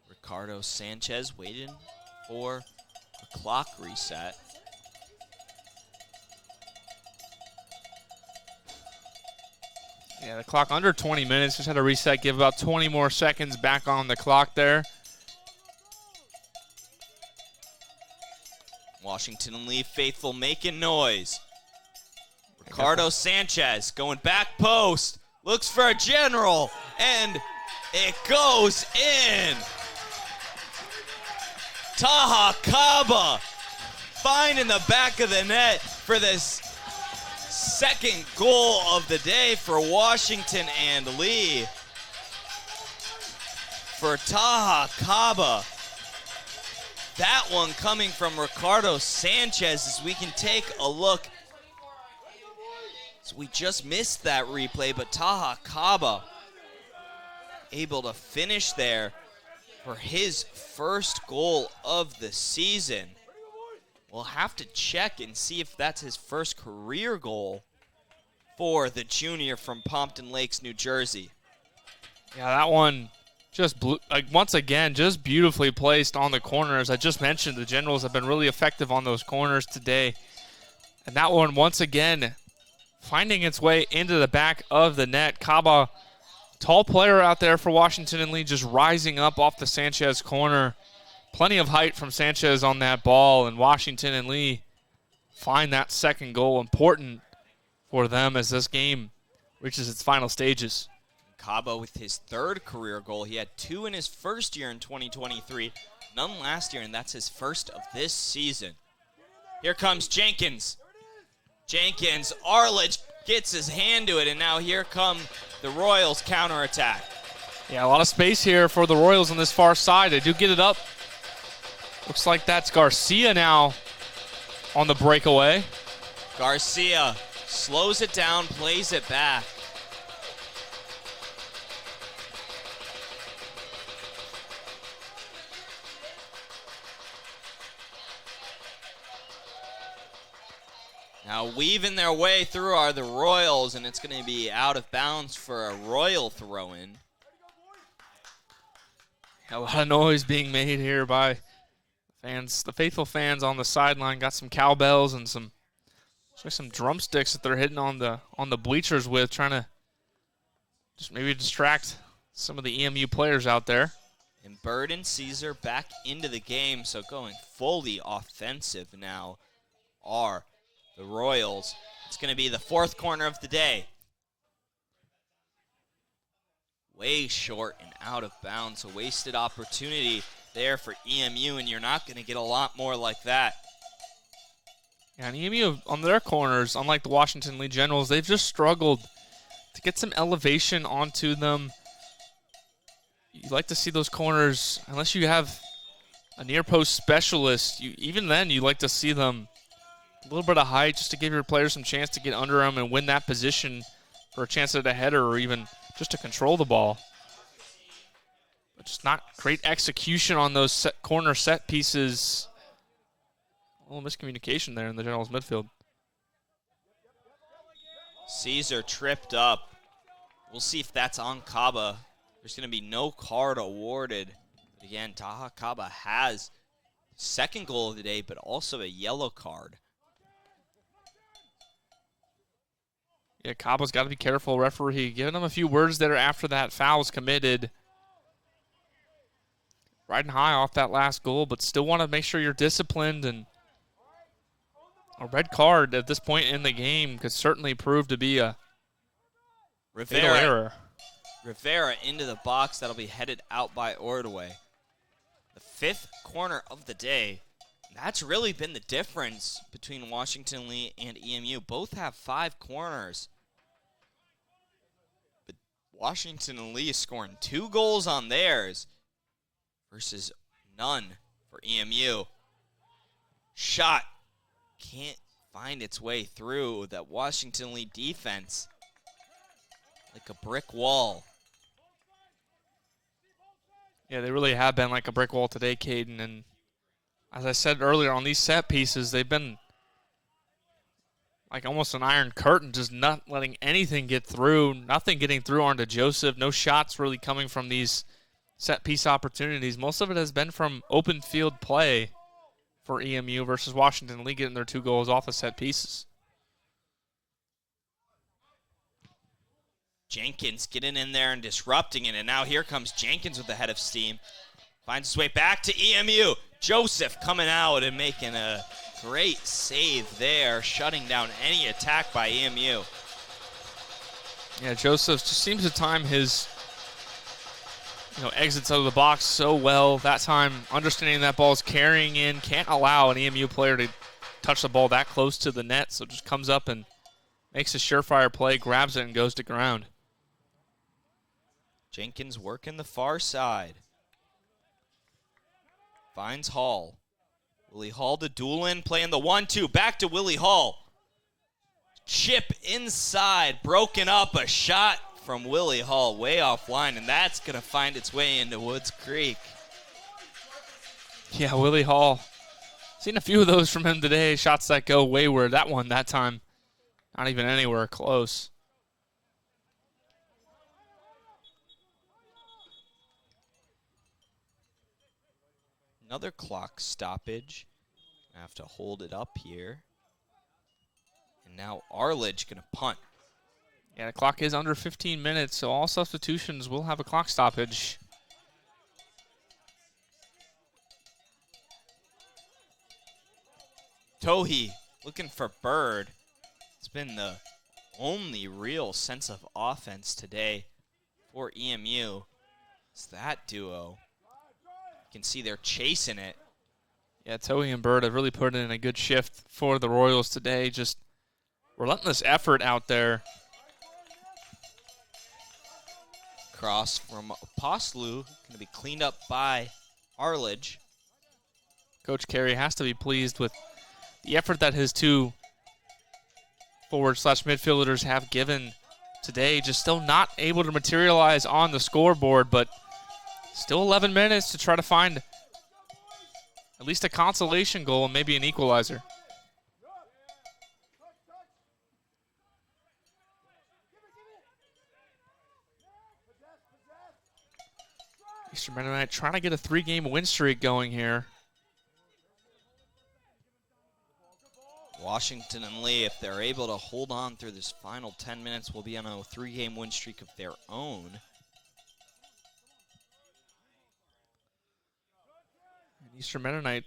Ricardo Sanchez waiting for a clock reset. Yeah, the clock under 20 minutes. Just had a reset, give about 20 more seconds back on the clock there. Washington and Lee faithful making noise. Ricardo Sanchez going back post. Looks for a general. And it goes in. Taha Kaba finding the back of the net for this second goal of the day for Washington and Lee. For Taha Kaba. That one coming from Ricardo Sanchez as we can take a look. So we just missed that replay, but Taha Kaba able to finish there for his first goal of the season. We'll have to check and see if that's his first career goal for the junior from Pompton Lakes, New Jersey. Yeah, that one just once again, just beautifully placed on the corner. As I just mentioned, the Generals have been really effective on those corners today. And that one, once again, finding its way into the back of the net. Kaba, tall player out there for Washington and Lee, just rising up off the Sanchez corner. Plenty of height from Sanchez on that ball, and Washington and Lee find that second goal important for them as this game reaches its final stages. Kaba with his third career goal. He had 2 in his first year in 2023, none last year, and that's his first of this season. Here comes Jenkins. Jenkins, Arledge gets his hand to it, and now here come the Royals counterattack. Yeah, a lot of space here for the Royals on this far side. They do get it up. Looks like that's Garcia now on the breakaway. Garcia slows it down, plays it back. Now weaving their way through are the Royals, and it's going to be out of bounds for a Royal throw-in. A lot of noise being made here by fans, the faithful fans on the sideline. Got some cowbells and some drumsticks that they're hitting on the bleachers with, trying to just maybe distract some of the EMU players out there. And Bird and Caesar back into the game, so going fully offensive now are the Royals. It's going to be the fourth corner of the day. Way short and out of bounds. A wasted opportunity there for EMU, and you're not going to get a lot more like that. Yeah, and EMU on their corners, unlike the Washington Lee Generals, they've just struggled to get some elevation onto them. You like to see those corners, unless you have a near post specialist, even then you like to see them a little bit of height just to give your players some chance to get under them and win that position for a chance at a header or even just to control the ball. But just not great execution on those corner set pieces. A little miscommunication there in the Generals midfield. Caesar tripped up. We'll see if that's on Kaba. There's going to be no card awarded. But again, Taha Kaba has second goal of the day, but also a yellow card. Yeah, Kaba's got to be careful, referee. Giving him a few words there after that foul's committed. Riding high off that last goal, but still want to make sure you're disciplined. And a red card at this point in the game could certainly prove to be a fatal error. Rivera into the box. That'll be headed out by Ordway. The fifth corner of the day. That's really been the difference between Washington Lee and EMU. Both have 5 corners. But Washington and Lee scoring 2 goals on theirs versus none for EMU. Shot can't find its way through that Washington Lee defense like a brick wall. Yeah, they really have been like a brick wall today, Kaden. And as I said earlier, on these set pieces, they've been like almost an iron curtain, just not letting anything get through, nothing getting through onto Joseph, no shots really coming from these set piece opportunities. Most of it has been from open field play for EMU versus Washington Lee getting their 2 goals off of set pieces. Jenkins getting in there and disrupting it, and now here comes Jenkins with the head of steam. Finds his way back to EMU. Joseph coming out and making a great save there, shutting down any attack by EMU. Yeah, Joseph just seems to time his exits out of the box so well. That time, understanding that ball is carrying in, can't allow an EMU player to touch the ball that close to the net, so just comes up and makes a surefire play, grabs it, and goes to ground. Jenkins working the far side. Finds Hall. Willie Hall to Doolin, playing the 1-2. Back to Willie Hall. Chip inside, broken up. A shot from Willie Hall way offline, and that's going to find its way into Woods Creek. Yeah, Willie Hall. Seen a few of those from him today. Shots that go wayward. That one, that time, not even anywhere close. Another clock stoppage. I have to hold it up here. And now Arledge going to punt. Yeah, the clock is under 15 minutes, so all substitutions will have a clock stoppage. Tohi looking for Bird. It's been the only real sense of offense today for EMU. It's that duo. You can see they're chasing it. Yeah, Tohi and Bird have really put in a good shift for the Royals today. Just relentless effort out there. Cross from Apostolu, going to be cleaned up by Arledge. Coach Carey has to be pleased with the effort that his 2 forward/midfielders have given today. Just still not able to materialize on the scoreboard, but still 11 minutes to try to find at least a consolation goal and maybe an equalizer. Eastern Mennonite trying to get a 3-game win streak going here. Washington and Lee, if they're able to hold on through this final 10 minutes, will be on a 3-game win streak of their own. And Eastern Mennonite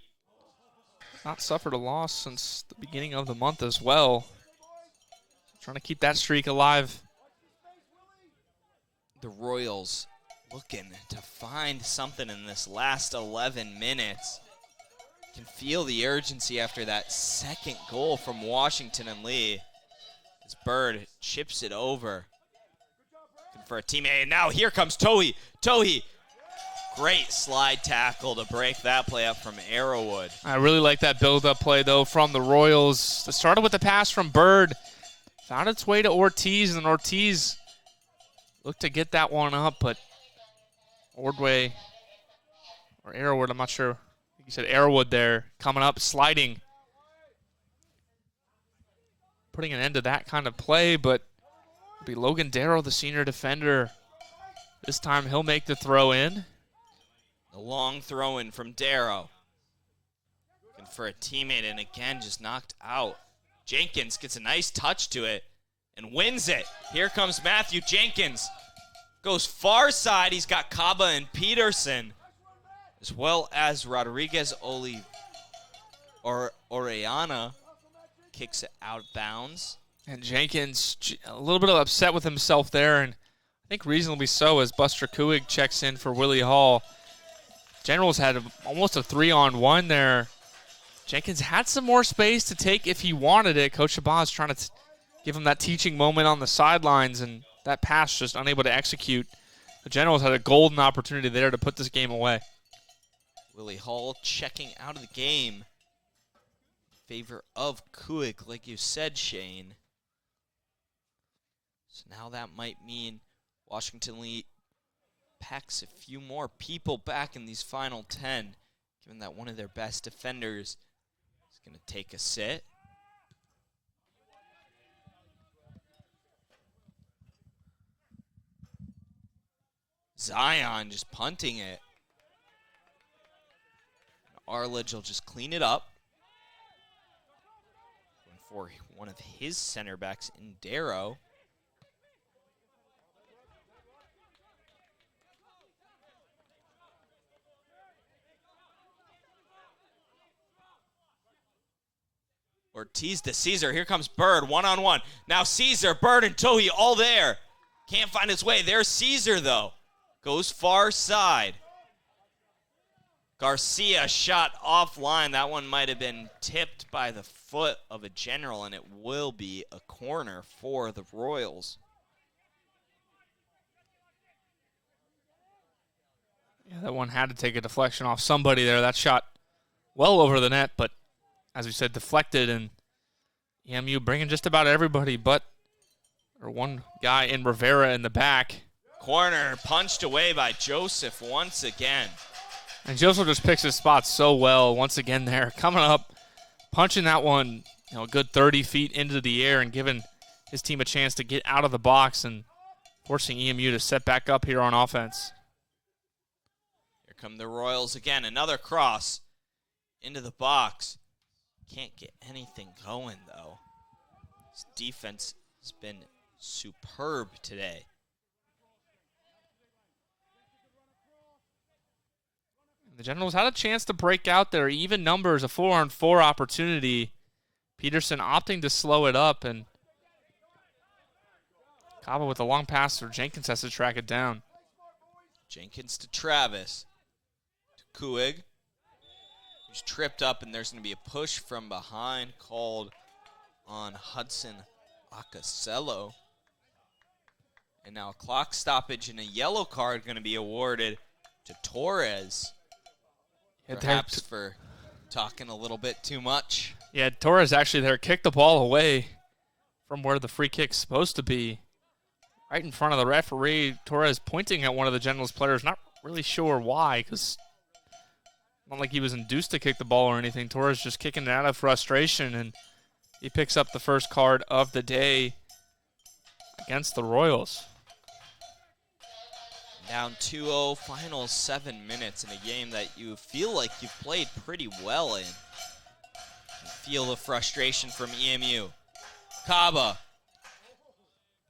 not suffered a loss since the beginning of the month as well. Trying to keep that streak alive. The Royals looking to find something in this last 11 minutes. Can feel the urgency after that second goal from Washington and Lee. As Bird chips it over. Looking for a teammate, and now here comes Tohi. Tohi, great slide tackle to break that play up from Arrowwood. I really like that build-up play, though, from the Royals. It started with the pass from Bird. Found its way to Ortiz, and Ortiz looked to get that one up, but Ordway or Arrowwood, I'm not sure. You said Arrowwood there, coming up, sliding. Putting an end to that kind of play, but it'll be Logan Darrow, the senior defender. This time he'll make the throw in. The long throw in from Darrow. Looking for a teammate, and again just knocked out. Jenkins gets a nice touch to it and wins it. Here comes Matthew Jenkins. Goes far side. He's got Kaba and Peterson, as well as Rodriguez Orellana kicks it out of bounds. And Jenkins a little bit upset with himself there, and I think reasonably so, as Buster Kuig checks in for Willie Hall. Generals had almost a 3-on-1 there. Jenkins had some more space to take if he wanted it. Coach Shabazz trying to give him that teaching moment on the sidelines, and that pass just unable to execute. The Generals had a golden opportunity there to put this game away. Willie Hall checking out of the game in favor of Kuig, like you said, Shane. So now that might mean Washington Lee packs a few more people back in these final 10, given that one of their best defenders is going to take a sit. Zion just punting it. Arledge will just clean it up. Going for one of his center backs in Darrow. Ortiz to Caesar. Here comes Bird, one-on-one. Now Caesar, Bird, and Tohi all there. Can't find his way. There's Caesar, though. Goes far side. Garcia shot offline. That one might have been tipped by the foot of a general, and it will be a corner for the Royals. Yeah, that one had to take a deflection off somebody there. That shot well over the net, but as we said, deflected, and EMU bringing just about everybody but one guy in Rivera in the back. Corner punched away by Joseph once again. And Joseph just picks his spot so well once again there. Coming up, punching that one a good 30 feet into the air and giving his team a chance to get out of the box and forcing EMU to set back up here on offense. Here come the Royals again. Another cross into the box. Can't get anything going, though. This defense has been superb today. The Generals had a chance to break out there. Even numbers, a 4-on-4 opportunity. Peterson opting to slow it up, and Kaba with a long pass, or Jenkins has to track it down. Jenkins to Travis. To Kuig. He's tripped up, and there's going to be a push from behind called on Hudson Acasello. And now a clock stoppage and a yellow card going to be awarded to Torres. Perhaps for talking a little bit too much. Yeah, Torres actually there kicked the ball away from where the free kick's supposed to be. Right in front of the referee. Torres pointing at one of the Generals players. Not really sure why, because not like he was induced to kick the ball or anything. Torres just kicking it out of frustration, and he picks up the first card of the day against the Royals. Down 2-0, final 7 minutes in a game that you feel like you've played pretty well in. You feel the frustration from EMU. Kaba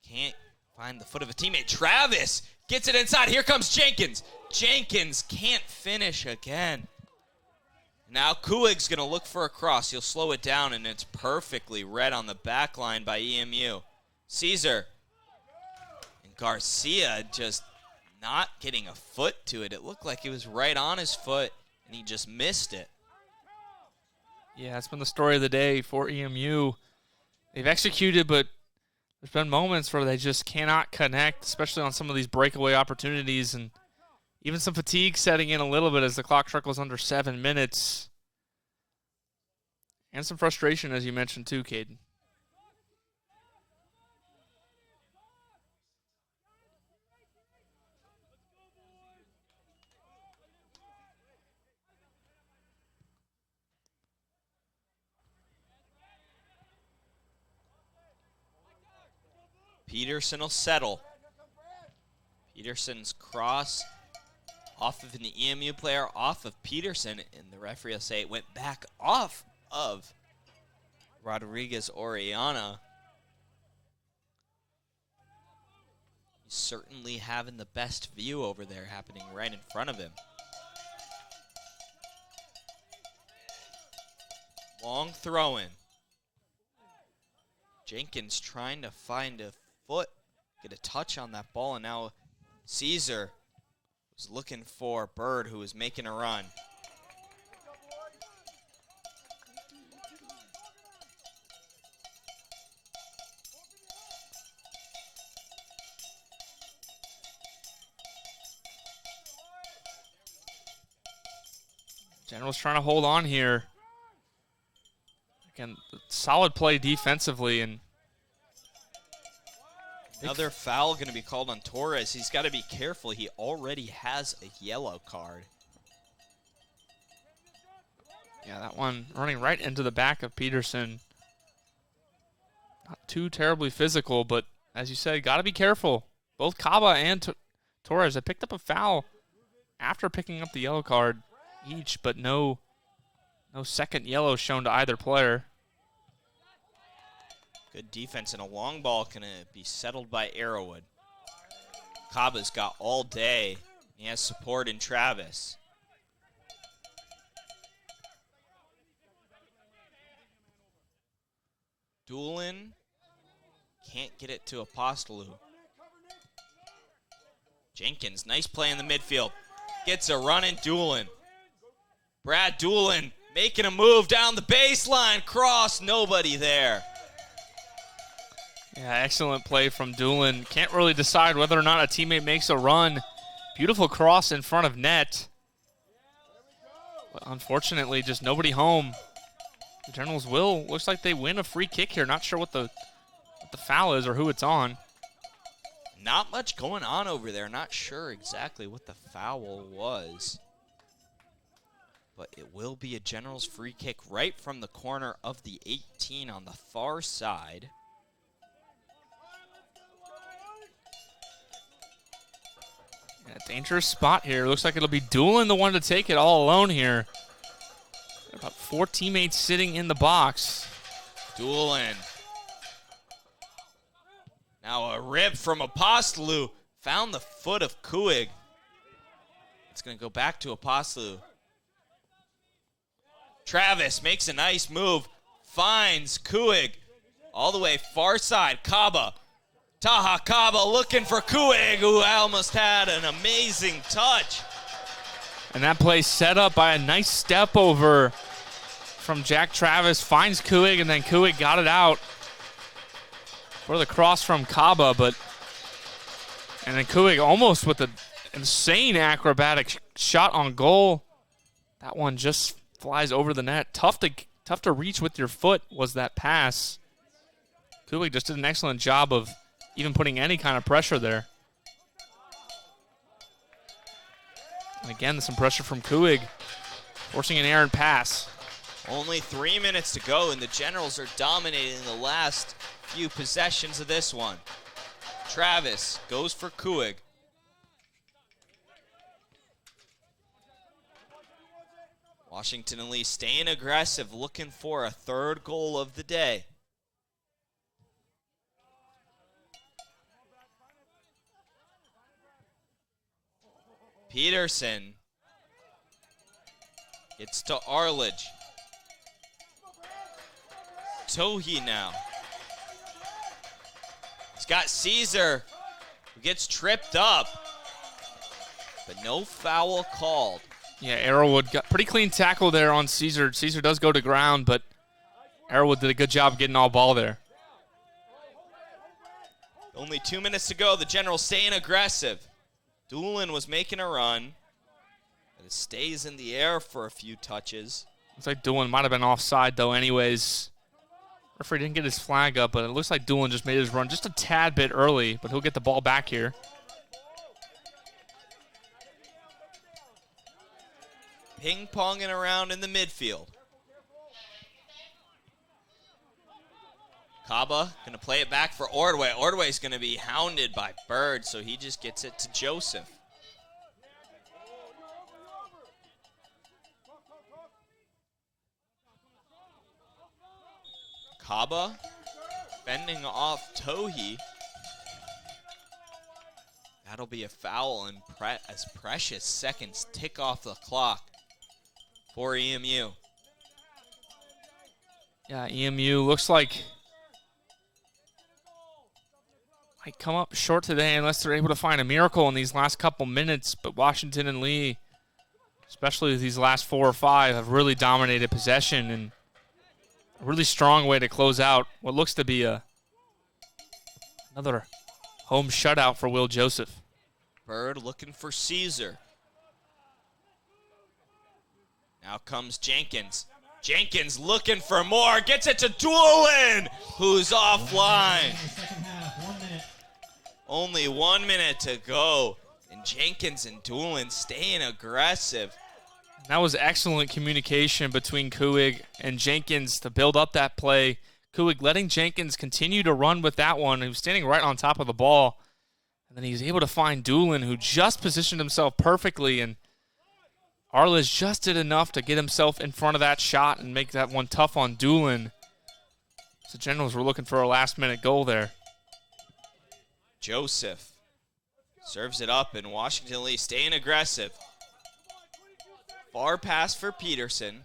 can't find the foot of a teammate. Travis gets it inside. Here comes Jenkins. Jenkins can't finish again. Now Kuig's going to look for a cross. He'll slow it down, and it's perfectly read on the back line by EMU. Caesar and Garcia just not getting a foot to it. It looked like it was right on his foot, and he just missed it. Yeah, it's been the story of the day for EMU. They've executed, but there's been moments where they just cannot connect, especially on some of these breakaway opportunities, and even some fatigue setting in a little bit as the clock trickles under 7 minutes. And some frustration, as you mentioned, too, Kaden. Peterson will settle. Peterson's cross off of an EMU player, off of Peterson, and the referee will say it went back off of Rodriguez Oriana. He's certainly having the best view over there happening right in front of him. Long throw-in. Jenkins trying to find a foot, get a touch on that ball, and now Caesar was looking for Bird, who was making a run. General's trying to hold on here. Again, solid play defensively, and another foul going to be called on Torres. He's got to be careful. He already has a yellow card. yeah, that one running right into the back of Peterson. Not too terribly physical, but as you said, got to be careful. Both Kaba and Torres have picked up a foul after picking up the yellow card each, but no second yellow shown to either player. Good defense, and a long ball going to be settled by Arrowwood. Kaba's got all day. He has support in Travis. Doolin can't get it to Apostolou. Jenkins, nice play in the midfield. Gets a run in Doolin. Brad Doolin making a move down the baseline. Cross, nobody there. Yeah, excellent play from Doolin. Can't really decide whether or not a teammate makes a run. Beautiful cross in front of net. But unfortunately, just nobody home. The Generals looks like they win a free kick here. Not sure what the foul is or who it's on. Not much going on over there. Not sure exactly what the foul was. But it will be a Generals free kick right from the corner of the 18 on the far side. A dangerous spot here. Looks like it'll be Doolin the one to take it all alone here. About 4 teammates sitting in the box. Doolin. Now a rip from Apostolou. Found the foot of Kuig. It's going to go back to Apostolou. Travis makes a nice move. Finds Kuig. All the way far side. Kaba. Taha Kaba looking for Kuig, who almost had an amazing touch. And that play set up by a nice step over from Jack Travis. Finds Kuig, and then Kuig got it out for the cross from Kaba. And then Kuig almost with an insane acrobatic shot on goal. That one just flies over the net. Tough to reach with your foot was that pass. Kuig just did an excellent job of even putting any kind of pressure there. And again, some pressure from Kuig, forcing an errant pass. Only 3 minutes to go, and the Generals are dominating the last few possessions of this one. Travis goes for Kuig. Washington and Lee staying aggressive, looking for a third goal of the day. Peterson It's to Arledge. Tohi now. He's got Caesar, who gets tripped up, but no foul called. Yeah, Arrowwood got pretty clean tackle there on Caesar. Caesar does go to ground, but Arrowwood did a good job getting all ball there. Only 2 minutes to go. The Generals staying aggressive. Doolin was making a run, but it stays in the air for a few touches. Looks like Doolin might have been offside, though, anyways. Referee didn't get his flag up, but it looks like Doolin just made his run just a tad bit early, but he'll get the ball back here. Ping-ponging around in the midfield. Kaba going to play it back for Ordway. Ordway's going to be hounded by Bird, so he just gets it to Joseph. Kaba fending off Tohi. That'll be a foul and as precious seconds tick off the clock for EMU. Yeah, EMU looks like might come up short today unless they're able to find a miracle in these last couple minutes. But Washington and Lee, especially these last 4 or 5, have really dominated possession and a really strong way to close out what looks to be another home shutout for Will Joseph. Bird looking for Caesar. Now comes Jenkins. Jenkins looking for more. Gets it to Doolin, who's offline. Only 1 minute to go. And Jenkins and Doolin staying aggressive. That was excellent communication between Kuig and Jenkins to build up that play. Kuig letting Jenkins continue to run with that one. He was standing right on top of the ball. And then he was able to find Doolin, who just positioned himself perfectly. And Arledge just did enough to get himself in front of that shot and make that one tough on Doolin. So Generals were looking for a last-minute goal there. Joseph serves it up, and Washington Lee staying aggressive. Far pass for Peterson.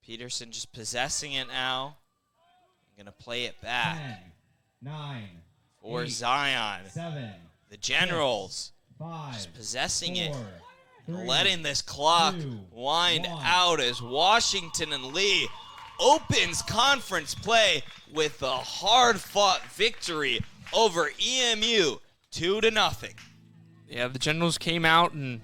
Peterson just possessing it now. Going to play it back. 10, 9, for 8, Zion. 7, The Generals 6, 5, just possessing 4, it. 3, Letting this clock 2, wind 1. out as Washington and Lee opens conference play with a hard-fought victory over EMU, 2-0. Yeah, the Generals came out, and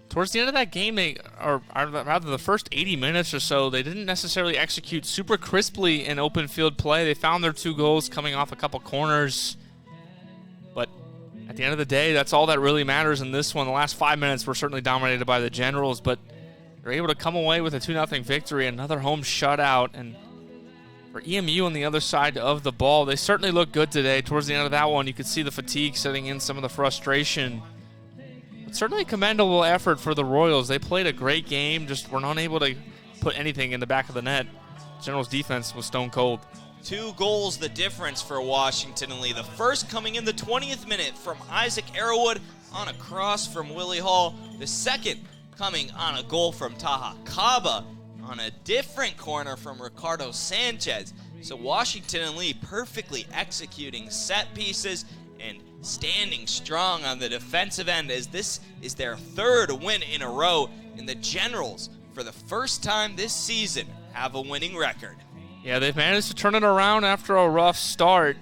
towards the end of that game, or rather the first 80 minutes or so, they didn't necessarily execute super crisply in open field play. They found their 2 goals coming off a couple corners. But at the end of the day, that's all that really matters in this one. The last 5 minutes were certainly dominated by the Generals, but they're able to come away with a 2-0 victory, another home shutout. And for EMU on the other side of the ball, they certainly look good today. Towards the end of that one, you could see the fatigue setting in, some of the frustration. But certainly a commendable effort for the Royals. They played a great game, just were not able to put anything in the back of the net. Generals' defense was stone cold. 2 goals the difference for Washington and Lee. The first coming in the 20th minute from Isaac Arrowwood on a cross from Willie Hall. The second coming on a goal from Taha Kaba on a different corner from Ricardo Sanchez. So Washington and Lee perfectly executing set pieces and standing strong on the defensive end, as this is their 3rd win in a row. And the Generals, for the first time this season, have a winning record. Yeah, they've managed to turn it around after a rough start.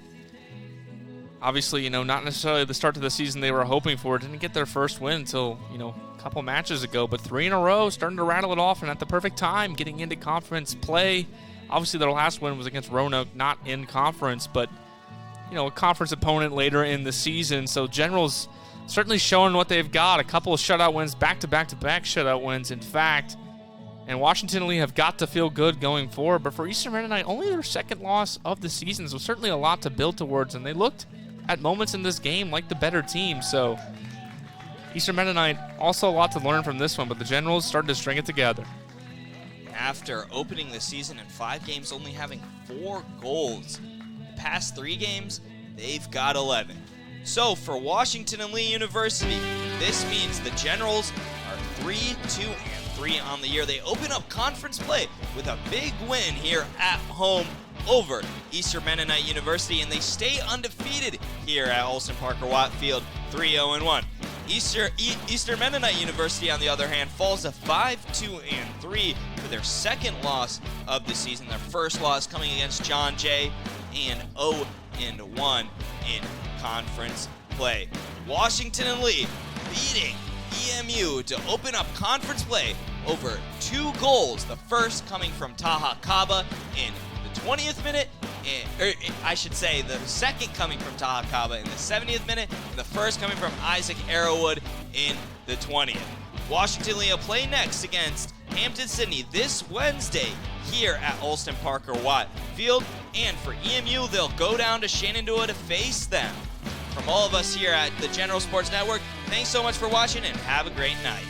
Obviously, not necessarily the start to the season they were hoping for. Didn't get their first win until, a couple matches ago. But 3 in a row, starting to rattle it off, and at the perfect time, getting into conference play. Obviously, their last win was against Roanoke, not in conference, but, a conference opponent later in the season. So Generals certainly showing what they've got. A couple of shutout wins, back-to-back-to-back shutout wins, in fact. And Washington and Lee have got to feel good going forward. But for Eastern Mennonite, only their 2nd loss of the season, so certainly a lot to build towards. And they looked at moments in this game like the better team. So Eastern Mennonite, also a lot to learn from this one, but the Generals started to string it together. After opening the season in 5 games, only having 4 goals. The past 3 games, they've got 11. So for Washington and Lee University, this means the Generals are 3-2-3 on the year. They open up conference play with a big win here at home over Eastern Mennonite University, and they stay undefeated here at Alston Parker Watt Field, 3-0-1. Eastern Mennonite University, on the other hand, falls to 5-2-3 for their second loss of the season. Their first loss coming against John Jay, and 0-1 in conference play. Washington and Lee beating EMU to open up conference play over 2 goals. The first coming from Taha Kaba in the 20th minute, or I should say the second coming from Taha Kaba in the 70th minute, and the first coming from Isaac Arrowwood in the 20th. Washington Lee will play next against Hampton Sydney this Wednesday here at Alston Parker Watt Field, and for EMU, they'll go down to Shenandoah to face them. From all of us here at the General Sports Network, thanks so much for watching and have a great night.